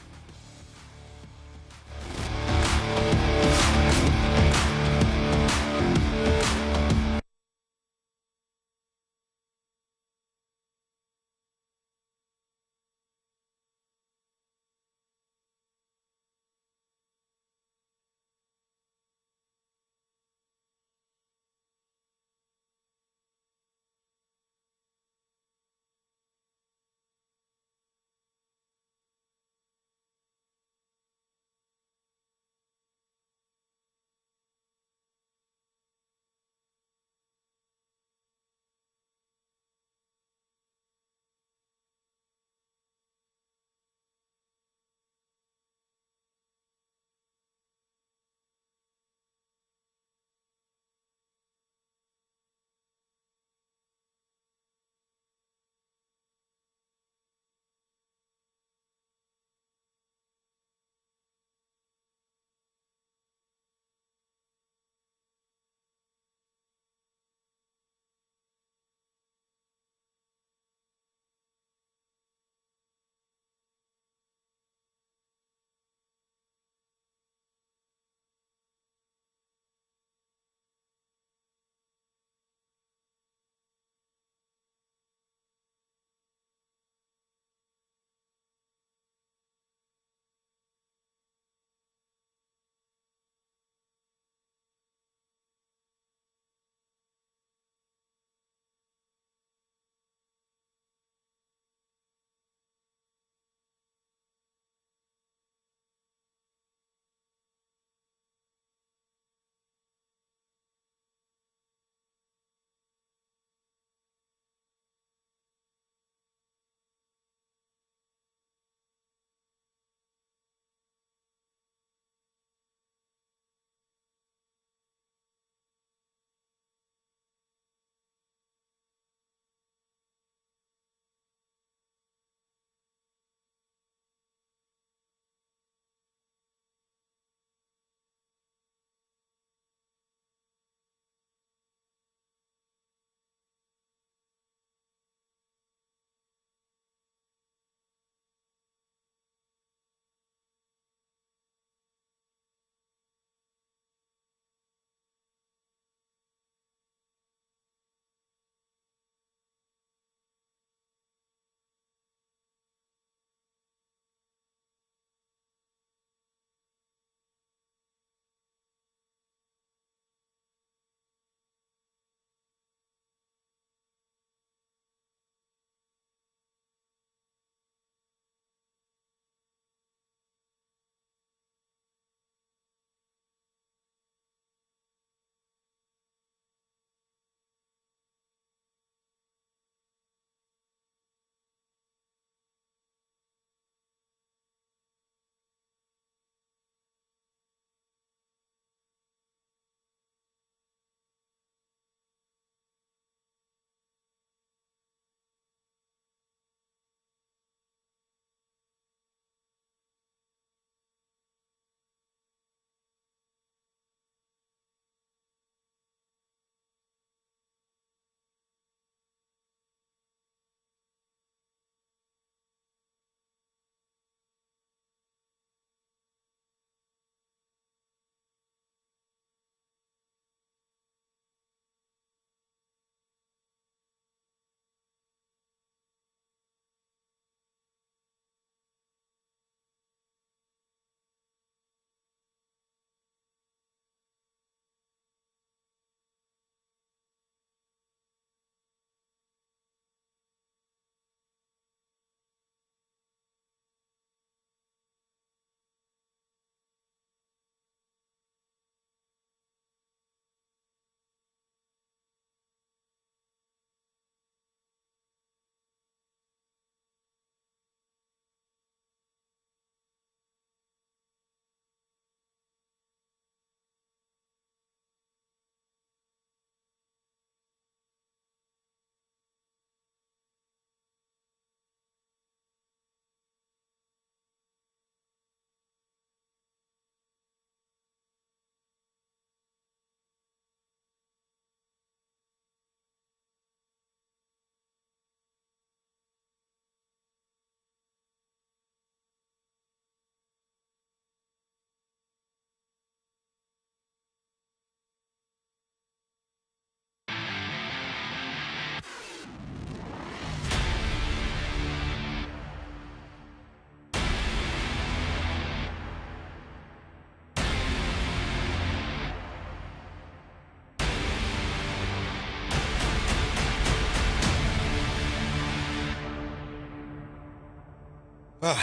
Man,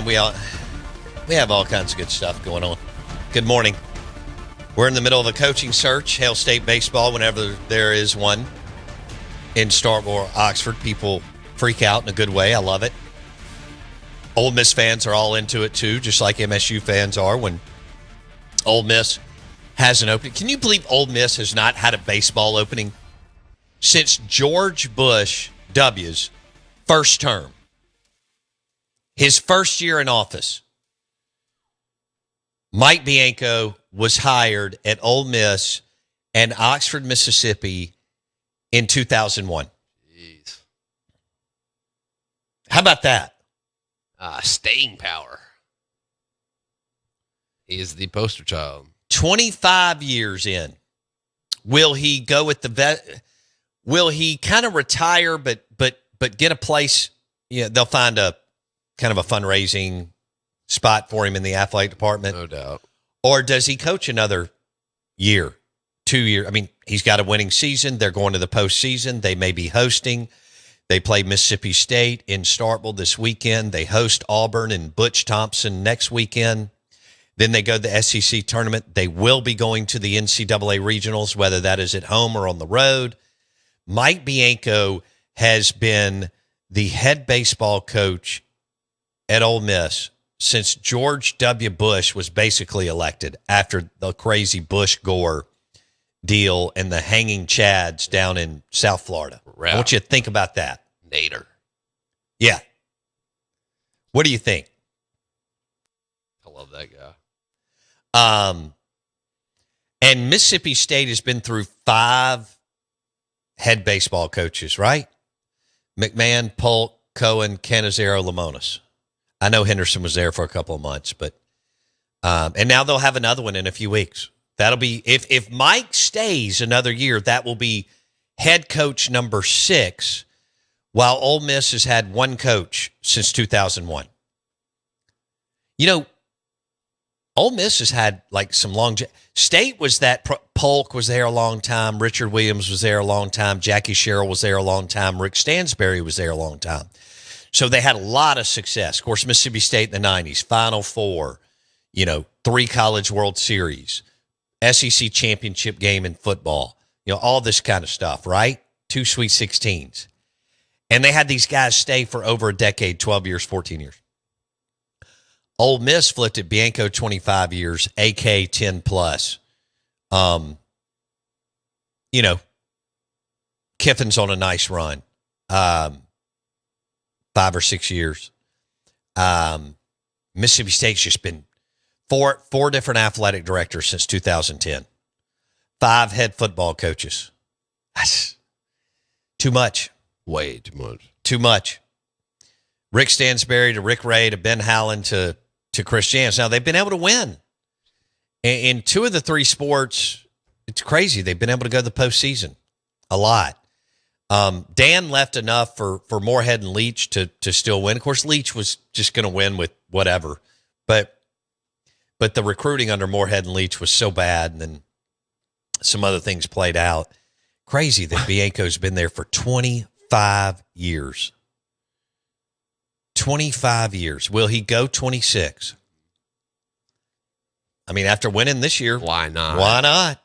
we have all kinds of good stuff going on. Good morning. We're in the middle of a coaching search, Hail State baseball, whenever there is one in Starkville, Oxford. People freak out in a good way. I love it. Ole Miss fans are all into it, too, just like MSU fans are when Ole Miss has an opening. Can you believe Ole Miss has not had a baseball opening since George Bush W's first term? His first year in office, Mike Bianco was hired at Ole Miss and Oxford, Mississippi in 2001. Jeez. How about that? Staying power. He is the poster child. 25 years in. Will he go with the vet? Will he kind of retire but get a place? Yeah, they'll find a kind of a fundraising spot for him in the athletic department. No doubt. Or does he coach another year, 2 years? I mean, he's got a winning season. They're going to the postseason. They may be hosting. They play Mississippi State in Starkville this weekend. They host Auburn and Butch Thompson next weekend. Then they go to the SEC tournament. They will be going to the NCAA regionals, whether that is at home or on the road. Mike Bianco has been the head baseball coach at Ole Miss since George W. Bush was basically elected after the crazy Bush-Gore deal and the hanging chads down in South Florida. Right. I want you to think about that. Nader. Yeah. What do you think? I love that guy. And Mississippi State has been through 5 head baseball coaches, right? McMahon, Polk, Cohen, Canizero, Lamonis. I know Henderson was there for a couple of months, but and now they'll have another one in a few weeks. That'll be if Mike stays another year, that will be head coach number 6, while Ole Miss has had one coach since 2001. You know, Ole Miss has had like some long. State was that Polk was there a long time. Richard Williams was there a long time. Jackie Sherrill was there a long time. Rick Stansberry was there a long time. So they had a lot of success. Of course, Mississippi State in the 90s, Final Four, 3 College World Series, SEC championship game in football, all this kind of stuff, right? 2 Sweet 16s. And they had these guys stay for over a decade, 12 years, 14 years. Ole Miss flipped it, Bianco 25 years, AK 10 plus. Kiffin's on a nice run. 5 or 6 years. Mississippi State's just been four different athletic directors since 2010. 5 head football coaches. That's too much. Way too much. Too much. Rick Stansberry to Rick Ray to Ben Howland to Chris Jans. Now, they've been able to win. In 2 of the 3 sports, it's crazy. They've been able to go to the postseason a lot. Dan left enough for Moorhead and Leach to still win. Of course, Leach was just going to win with whatever. But the recruiting under Moorhead and Leach was so bad, and then some other things played out. Crazy that Bianco's been there for 25 years. 25 years. Will he go 26? I mean, after winning this year, why not? Why not?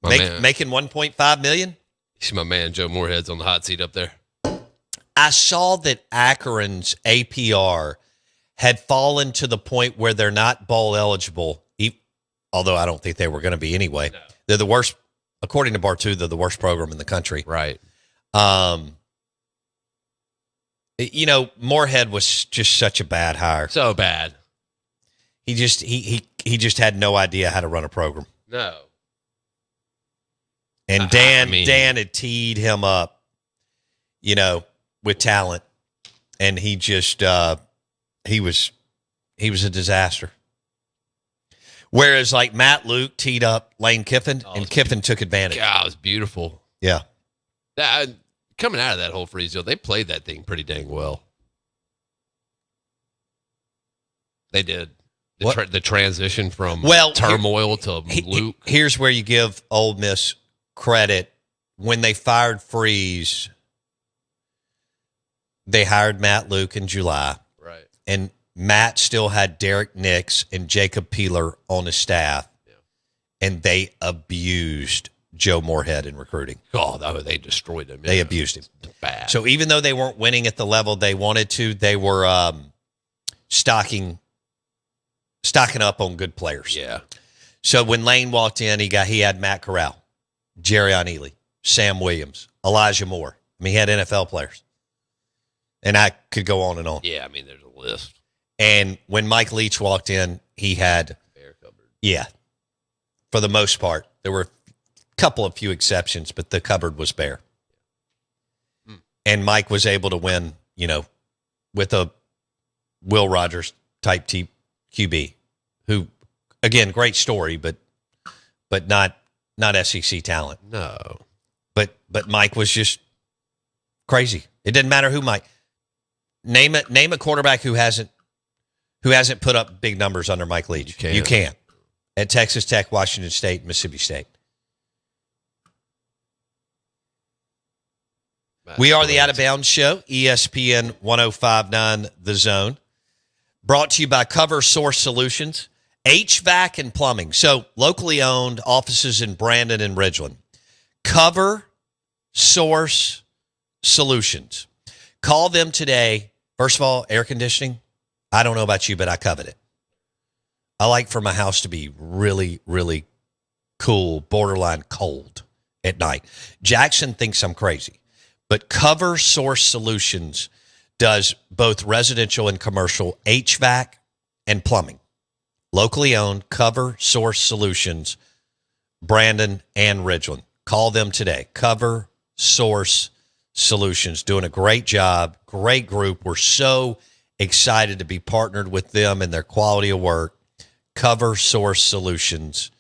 Man. Making $1.5 million? See my man Joe Moorhead's on the hot seat up there. I saw that Akron's APR had fallen to the point where they're not bowl eligible, although I don't think they were going to be anyway. No. They're the worst, according to Bartu, they're the worst program in the country. Right. Moorhead was just such a bad hire. So bad. He just had no idea how to run a program. No. And Dan had teed him up, with talent, and he just he was a disaster. Whereas like Matt Luke teed up Lane Kiffin, and Kiffin took advantage. God, it was beautiful. Yeah. Coming out of that whole freeze deal, they played that thing pretty dang well. They did. The transition from turmoil to Luke. Here's where you give Ole Miss credit when they fired Freeze, they hired Matt Luke in July. Right. And Matt still had Derek Nix and Jacob Peeler on his staff. Yeah. And they abused Joe Moorhead in recruiting. Oh, they destroyed him. They abused him. Bad. So even though they weren't winning at the level they wanted to, they were stocking up on good players. Yeah. So when Lane walked in, he had Matt Corral, Jerrion Ely, Sam Williams, Elijah Moore. I mean, he had NFL players. And I could go on and on. Yeah, I mean, there's a list. And when Mike Leach walked in, he had Fair cupboard. Yeah. For the most part. There were a few exceptions, but the cupboard was bare. And Mike was able to win, with a Will Rogers type QB, who, again, great story, but not SEC talent. No. But Mike was just crazy. It didn't matter who Mike. Name a quarterback who hasn't put up big numbers under Mike Leach. You can't. At Texas Tech, Washington State, Mississippi State. We are the Out of Bounds Show, ESPN 105.9 The Zone. Brought to you by Cover Source Solutions, HVAC and plumbing. So locally owned offices in Brandon and Ridgeland. Cover Source Solutions. Call them today. First of all, air conditioning. I don't know about you, but I covet it. I like for my house to be really, really cool, borderline cold at night. Jackson thinks I'm crazy. But Cover Source Solutions does both residential and commercial HVAC and plumbing. Locally owned, Cover Source Solutions, Brandon and Ridgeland. Call them today. Cover Source Solutions, doing a great job, great group. We're so excited to be partnered with them and their quality of work. Cover Source Solutions,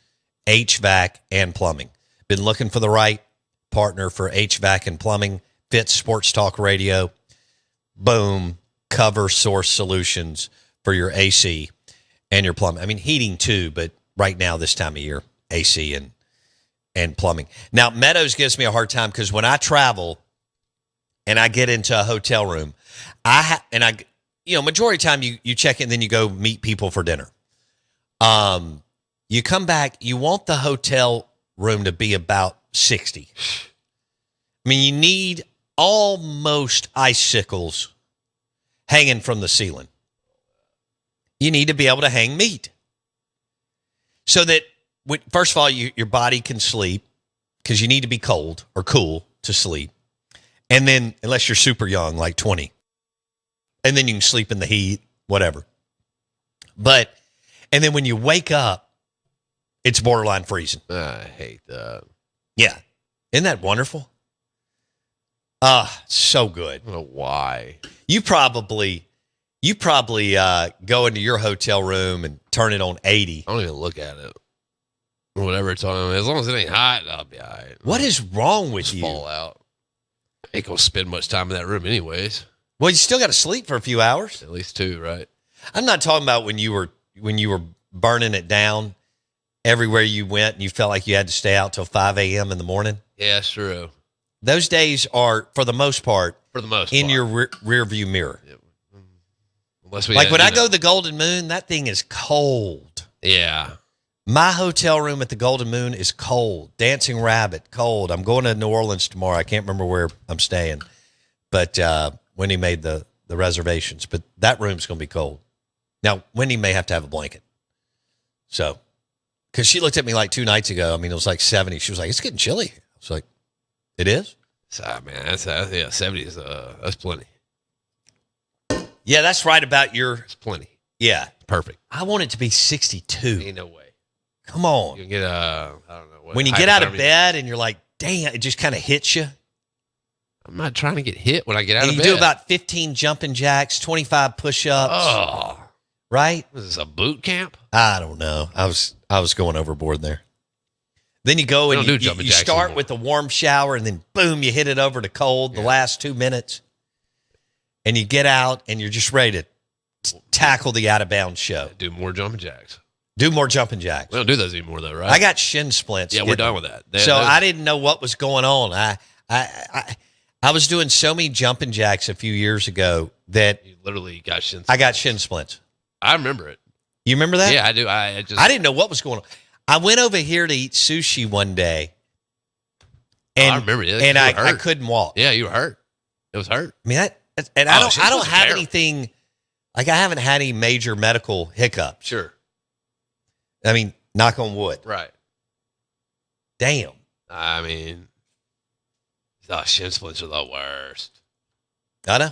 HVAC and plumbing. Been looking for the right partner for HVAC and plumbing. Fits Sports Talk Radio. Boom. Cover Source Solutions for your AC and your plumbing. I mean, heating too, but right now, this time of year, AC and plumbing. Now, Meadows gives me a hard time because when I travel and I get into a hotel room, majority of the time you check in, then you go meet people for dinner. You come back, you want the hotel room to be about 60. I mean, you need almost icicles hanging from the ceiling. You need to be able to hang meat so that, first of all, your body can sleep because you need to be cold or cool to sleep. And then, unless you're super young, like 20, and then you can sleep in the heat, whatever. And then when you wake up, it's borderline freezing. I hate that. Yeah. Isn't that wonderful? So good. I don't know why. You probably go into your hotel room and turn it on 80. I don't even look at it. Whatever it's on. As long as it ain't hot, I'll be all right. What is wrong with Just you? fall out. I ain't going to spend much time in that room anyways. Well, you still got to sleep for a few hours. At least 2, right? I'm not talking about when you were burning it down everywhere you went and you felt like you had to stay out till 5 a.m. in the morning. Yeah, that's true. Those days are, for the most part, in your rear view mirror. Yeah. Unless we like when I go to the Golden Moon, that thing is cold. Yeah. My hotel room at the Golden Moon is cold. Dancing Rabbit, cold. I'm going to New Orleans tomorrow. I can't remember where I'm staying. But Wendy made the reservations. But that room's going to be cold. Now, Wendy may have to have a blanket. So, because she looked at me like 2 nights ago. I mean, it was like 70. She was like, it's getting chilly. I was like, it is? So, man, 70 is that's plenty. Yeah, that's right about your. It's plenty. Yeah. Perfect. I want it to be 62. Ain't no way. Come on. You can get I don't know. When you get out of bed and you're like, damn, it just kind of hits you. I'm not trying to get hit when I get out And of you bed. do about 15 jumping jacks, 25 push-ups. Oh. Right? Was this a boot camp? I don't know. I was going overboard there. Then you go and you start with a warm shower and then boom, you hit it over to cold the last 2 minutes. And you get out and you're just ready to tackle the out of bounds show. Do more jumping jacks. Do more jumping jacks. We don't do those anymore, though, right? I got shin splints. Yeah, we're done with that. I didn't know what was going on. I was doing so many jumping jacks a few years ago that You literally got shin splints. I got shin splints. I remember it. You remember that? Yeah, I do. I didn't know what was going on. I went over here to eat sushi one day, and I remember it. and You were I hurt. couldn't walk. Yeah, you were hurt. It was hurt. I mean, I Oh, don't shin splints are have terrible. anything. Like, I haven't had any major medical hiccups. Sure. I mean, knock on wood. Right. Damn. I mean, shin splints are the worst. I know.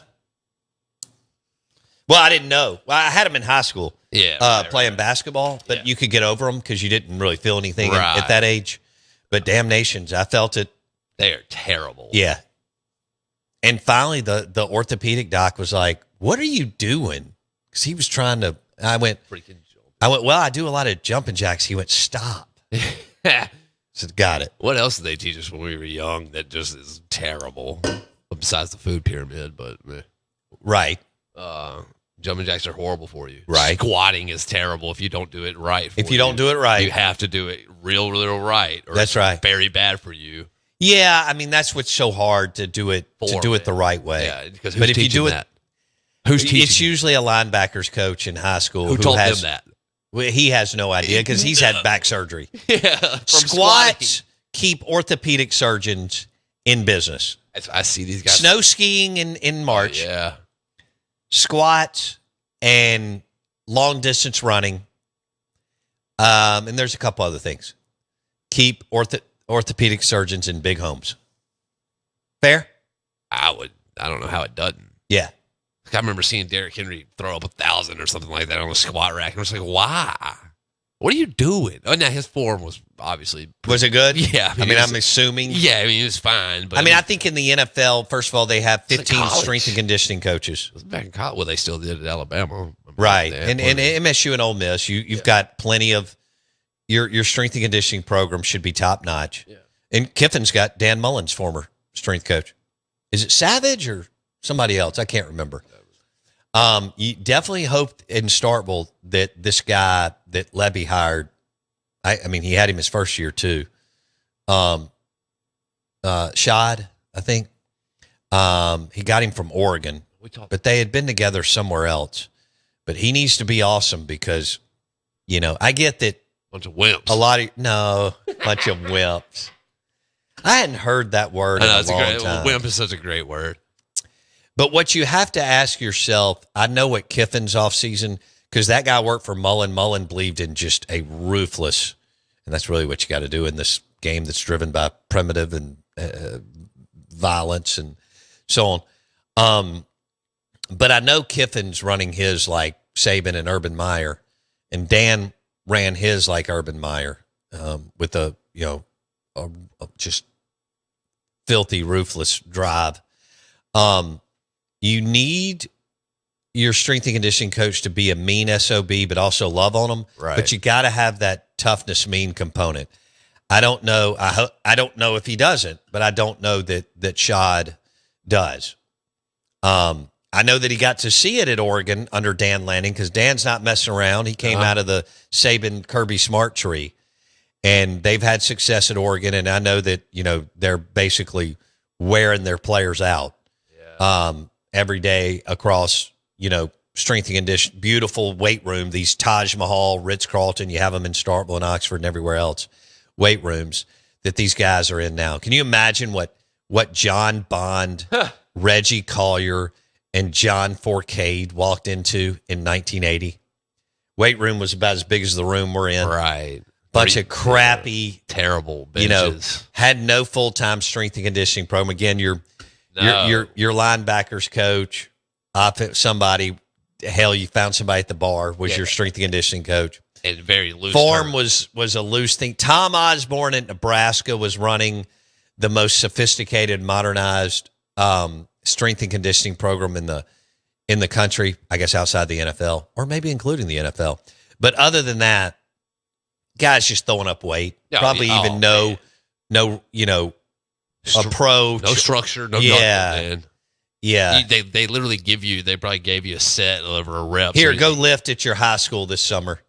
Well, I didn't know. Well, I had them in high school. Yeah. Playing basketball, but Yeah. you could get over them because you didn't really feel anything Right. at that age. But damnations, I felt it. They are terrible. Yeah. And finally, the orthopedic doc was like, "What are you doing?" Because he was trying to. I went, "Well, I do a lot of jumping jacks." He went, "Stop." I said, "Got it." What else did they teach us when we were young that just is terrible? Besides the food pyramid, but Right. jumping jacks are horrible for you. Right. Squatting is terrible if you don't do it right. If you don't do it right. you have to do it real right. Or That's it's right. Very bad for you. Yeah, I mean, that's what's so hard to do it the right way. Yeah, because but if you do that? Who's teaching? it's usually a linebackers coach in high school who told has, them that? Well, he has no idea because he's had back surgery. Yeah, from Squats keep orthopedic surgeons in business. I see these guys. Snow skiing in March, Yeah. squats, and long distance running. And there's a couple other things. Keep orthopedic surgeons in big homes. Fair? I don't know how it doesn't. Yeah. I remember seeing Derrick Henry throw up 1,000 or something like that on a squat rack. And I was like, why? What are you doing? Oh, now his form was obviously. Was it good? Yeah. I mean, I'm assuming. Yeah, I mean, it was fine. But I think in the NFL, first of all, they have like 15 college. strength and conditioning coaches. it was back in college. Well, they still did at Alabama. Right. They had And plenty. MSU and Ole Miss, you've got plenty of your strength and conditioning program should be top notch. Yeah. And Kiffin's got Dan Mullen's former strength coach. Is it Savage or somebody else? I can't remember. You definitely hope in Starkville that this guy that Levy hired, I mean, he had him his first year too. Shad, I think. He got him from Oregon, but they had been together somewhere else. But he needs to be awesome because, I get that Bunch of wimps. bunch of wimps. I hadn't heard that word I know, in it's a long great. time. Wimp is such a great word. But what you have to ask yourself, I know what Kiffin's offseason, because that guy worked for Mullen. Mullen believed in just a ruthless, and that's really what you got to do in this game that's driven by primitive and violence and so on. But I know Kiffin's running his like Saban and Urban Meyer, and Dan ran his like Urban Meyer with a just filthy, ruthless drive. You need your strength and conditioning coach to be a mean SOB, but also love on them. Right. But you got to have that toughness, mean component. I don't know. I don't know if he doesn't, but I don't know that Shad does. I know that he got to see it at Oregon under Dan Lanning because Dan's not messing around. He came out of the Saban Kirby Smart tree, and they've had success at Oregon. And I know that they're basically wearing their players out. Every day across, strength and condition, beautiful weight room, these Taj Mahal, Ritz-Carlton, you have them in Starkville and Oxford and everywhere else, weight rooms that these guys are in now. Can you imagine what John Bond, Reggie Collier, and John Forcade walked into in 1980? Weight room was about as big as the room we're in. Right. Bunch of crappy, terrible benches. had no full-time strength and conditioning program. Again, your linebackers coach, somebody, hell, you found somebody at the bar, was your strength and conditioning coach. And very loose. Form term. was a loose thing. Tom Osborne at Nebraska was running the most sophisticated, modernized strength and conditioning program in the country, I guess outside the NFL, or maybe including the NFL. But other than that, guys just throwing up weight. Probably even no approach. No structure, no nothing, man. Yeah. They literally they probably gave you a set over a rep. Here, go lift at your high school this summer.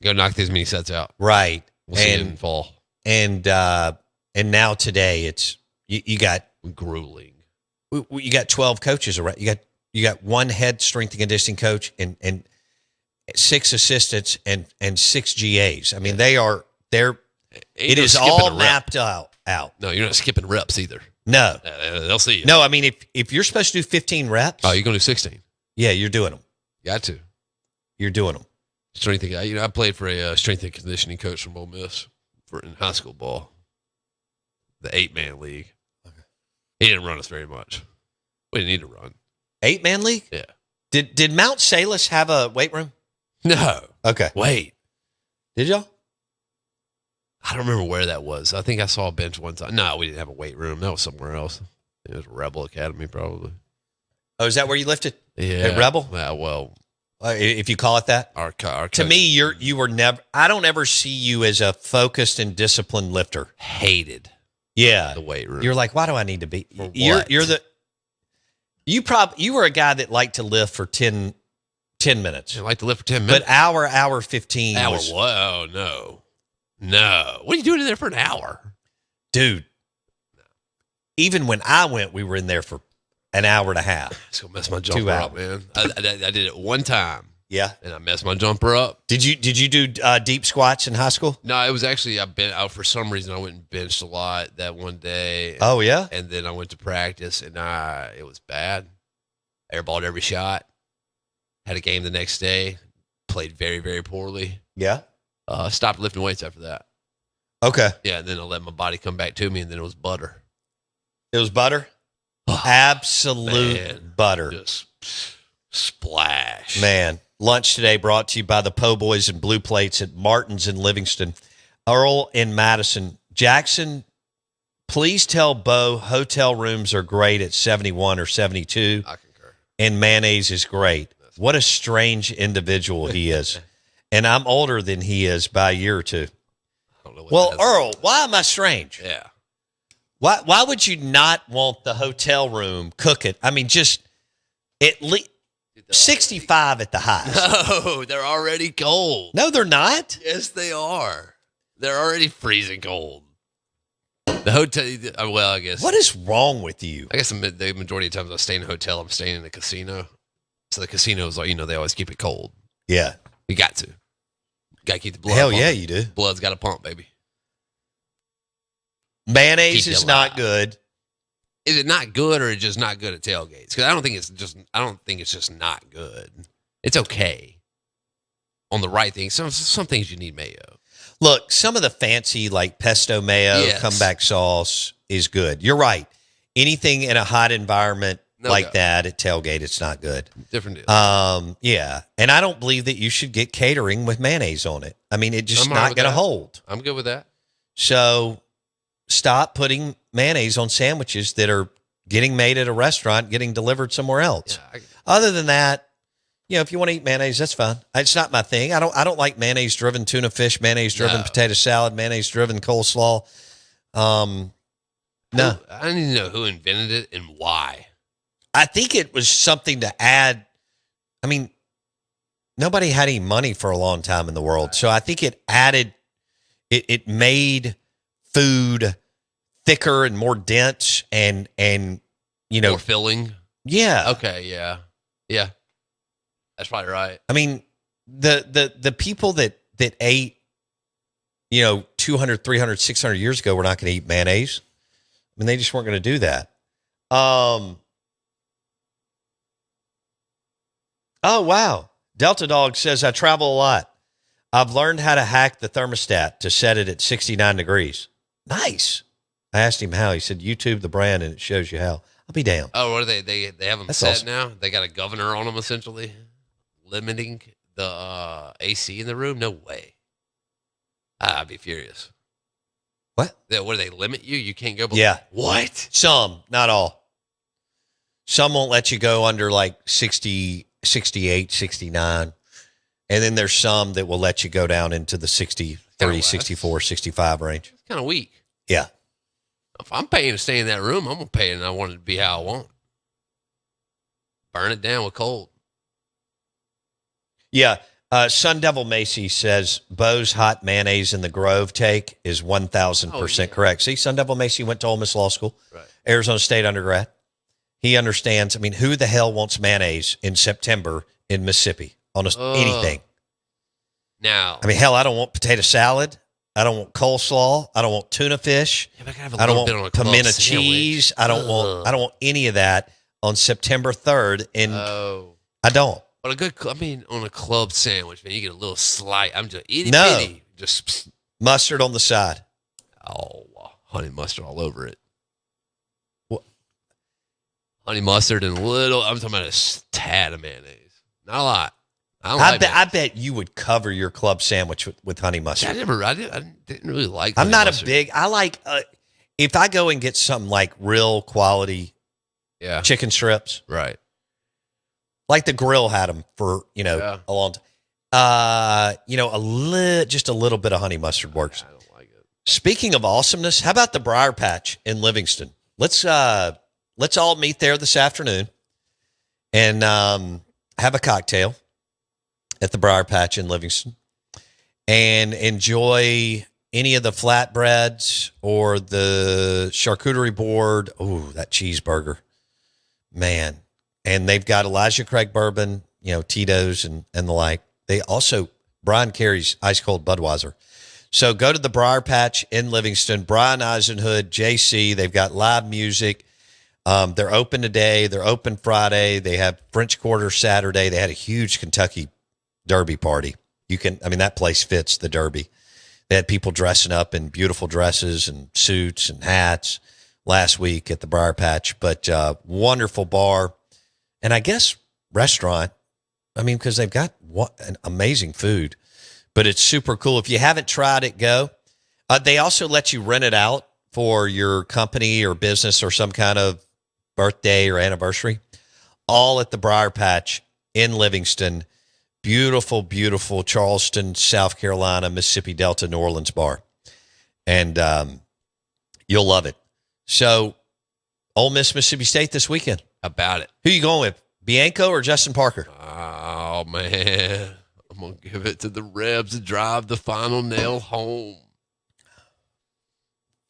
Go knock these mini sets out. Right. We'll see it in fall. And now today it's you got Grueling. you got 12 coaches around. You got one head strength and conditioning coach and 6 assistants and 6 GAs. I mean, it is all mapped out. No, you're not skipping reps either. No. They'll see you. No, I mean, if you're supposed to do 15 reps. Oh, you're going to do 16. Yeah, you're doing them. Got to. You're doing them. Strength and, I played for a strength and conditioning coach from Ole Miss in high school ball, the 8-man league. Okay. He didn't run us very much. We didn't need to run. 8-man league? Yeah. Did Mount Salus have a weight room? No. Okay. Wait. Did y'all? I don't remember where that was. I think I saw a bench one time. No, we didn't have a weight room. That was somewhere else. It was Rebel Academy, probably. Oh, is that where you lifted? Yeah. At Rebel? Well, if you call it that. Our to me, you were never. I don't ever see you as a focused and disciplined lifter. Hated. Yeah, the weight room. You're like, why do I need to be? For what? You were a guy that liked to lift for 10 minutes. I like to lift for 10 minutes. But hour 15. Hour what? Oh, no. What are you doing in there for an hour? Dude, even when I went, we were in there for an hour and a half. It's going to mess my jumper up, man. I did it one time. Yeah. And I messed my jumper up. Did you do deep squats in high school? No, it was actually, I've been out for some reason. I went and benched a lot that one day. Oh, yeah? And then I went to practice, and it was bad. Airballed every shot. Had a game the next day. Played very, very poorly. Yeah. Stopped lifting weights after that. Okay. Yeah, and then I let my body come back to me, and then it was butter. It was butter? Absolute butter. Just splash. Man. Lunch today brought to you by the Po' Boys and Blue Plates at Martin's in Livingston. Earl in Madison. Jackson, please tell Bo hotel rooms are great at 71 or 72. I concur. And mayonnaise is great. What a strange individual he is. And I'm older than he is by a year or two. I don't know Well, Earl, why am I strange? Yeah. Why would you not want the hotel room cooking? I mean, just at least 65 at the highest. No, they're already cold. No, they're not. Yes, they are. They're already freezing cold. The hotel, well, I guess. What is wrong with you? I guess the majority of times I stay in a hotel, I'm staying in a casino. So the casinos, like, they always keep it cold. Yeah. You got to. Got to keep the blood Hell pumping. yeah, you do. Blood's got to pump, baby. Mayonnaise is not good. Is it not good, or is it just not good at tailgates? Because I don't think it's just not good. It's okay on the right things. Some things you need mayo. Look, some of the fancy like pesto mayo, Yes. comeback sauce is good. You're right. Anything in a hot environment that at tailgate, it's not good. Different deal. Yeah. And I don't believe that you should get catering with mayonnaise on it. I mean, it's just not going to hold. I'm good with that. So stop putting mayonnaise on sandwiches that are getting made at a restaurant, getting delivered somewhere else. Yeah, Other than that, if you want to eat mayonnaise, that's fine. It's not my thing. I don't like mayonnaise driven tuna fish, mayonnaise driven potato salad, mayonnaise driven coleslaw. No. I need to know who invented it and why. I think it was something to add. I mean, nobody had any money for a long time in the world. So I think it added, it made food thicker and more dense and More filling. Yeah. Okay. Yeah. Yeah. That's probably right. I mean, the people that ate, 200, 300, 600 years ago were not going to eat mayonnaise. I mean, they just weren't going to do that. Oh, wow. Delta Dog says, I travel a lot. I've learned how to hack the thermostat to set it at 69 degrees. Nice. I asked him how. He said, YouTube the brand and it shows you how. I'll be damned. Oh, what are they? They have them That's set awesome. now? They got a governor on them, essentially, limiting the AC in the room? No way. I'd be furious. What? What do they limit you? You can't go below. Yeah. What? Some, not all. Some won't let you go under like 60, 68, 69. And then there's some that will let you go down into the 63, 64, 65 range. It's kind of weak. Yeah. If I'm paying to stay in that room, I'm going to pay it, and I want it to be how I want. Burn it down with cold. Yeah. Sun Devil Macy says Bo's hot mayonnaise in the Grove take is 1,000% correct. See, Sun Devil Macy went to Ole Miss Law School, Right. Arizona State undergrad. He understands. I mean, who the hell wants mayonnaise in September in Mississippi on anything? Now, I mean, hell, I don't want potato salad. I don't want coleslaw. I don't want tuna fish. yeah, but I can have a I don't little bit on a want club pimento sandwich. cheese. I don't want any of that on September 3rd. And I don't. But on a club sandwich, man, you get a little slight. I'm just itty No. bitty. Just Mustard on the side. Honey mustard all over it. What? Honey mustard and I'm talking about a tad of mayonnaise. Not a lot. I bet you would cover your club sandwich with honey mustard. I didn't really like. I'm honey not mustard. I like, if I go and get some like real quality chicken strips, Right. like the grill had them for, a long time. Just a little bit of honey mustard works. I don't like it. Speaking of awesomeness, how about the Briar Patch in Livingston? Let's all meet there this afternoon and have a cocktail at the Briar Patch in Livingston and enjoy any of the flatbreads or the charcuterie board. Oh, that cheeseburger, man. And they've got Elijah Craig bourbon, Tito's and the like. They also, Brian carries ice cold Budweiser. So go to the Briar Patch in Livingston, Brian Eisenhood, JC. They've got live music. They're open today. They're open Friday. They have French Quarter Saturday. They had a huge Kentucky Derby party. That place fits the Derby. They had people dressing up in beautiful dresses and suits and hats last week at the Briar Patch, but wonderful bar. And I guess restaurant, because they've got an amazing food, but it's super cool. If you haven't tried it, go. They also let you rent it out for your company or business or some kind of birthday or anniversary, all at the Briar Patch in Livingston. Beautiful, beautiful Charleston, South Carolina, Mississippi Delta, New Orleans bar. And you'll love it. So, Ole Miss, Mississippi State this weekend. About it. Who you going with, Bianco or Justin Parker? Oh, man. I'm going to give it to the Rebs to drive the final nail home.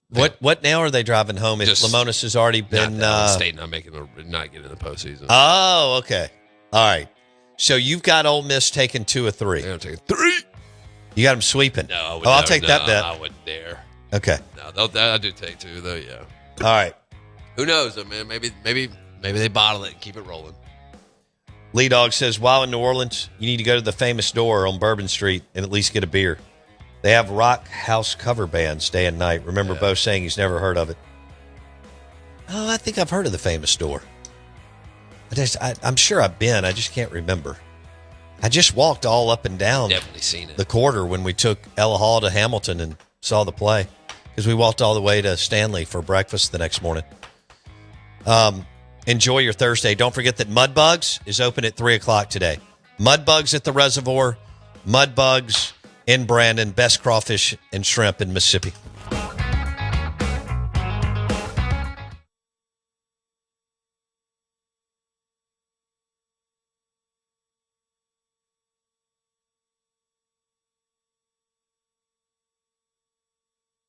What nail are they driving home if Lamonis has already been... State not getting in the postseason. Oh, okay. All right. So you've got Ole Miss taking 2 of 3. I'm taking 3. You got them sweeping. No, I would I'll take that bet. I wouldn't dare. Okay. No, I do take 2 though. Yeah. All right. Who knows, though, man? Maybe they bottle it and keep it rolling. Lee Dog says, while in New Orleans, you need to go to the famous door on Bourbon Street and at least get a beer. They have rock house cover bands day and night. Remember Bo saying he's never heard of it. Oh, I think I've heard of the famous door. I'm sure I've been. I just can't remember. I just walked all up and down Definitely seen it. Oh, the quarter when we took Ella Hall to Hamilton and saw the play because we walked all the way to Stanley for breakfast the next morning. Enjoy your Thursday. Don't forget that Mudbugs is open at 3 o'clock today. Mudbugs at the Reservoir. Mudbugs in Brandon. Best crawfish and shrimp in Mississippi.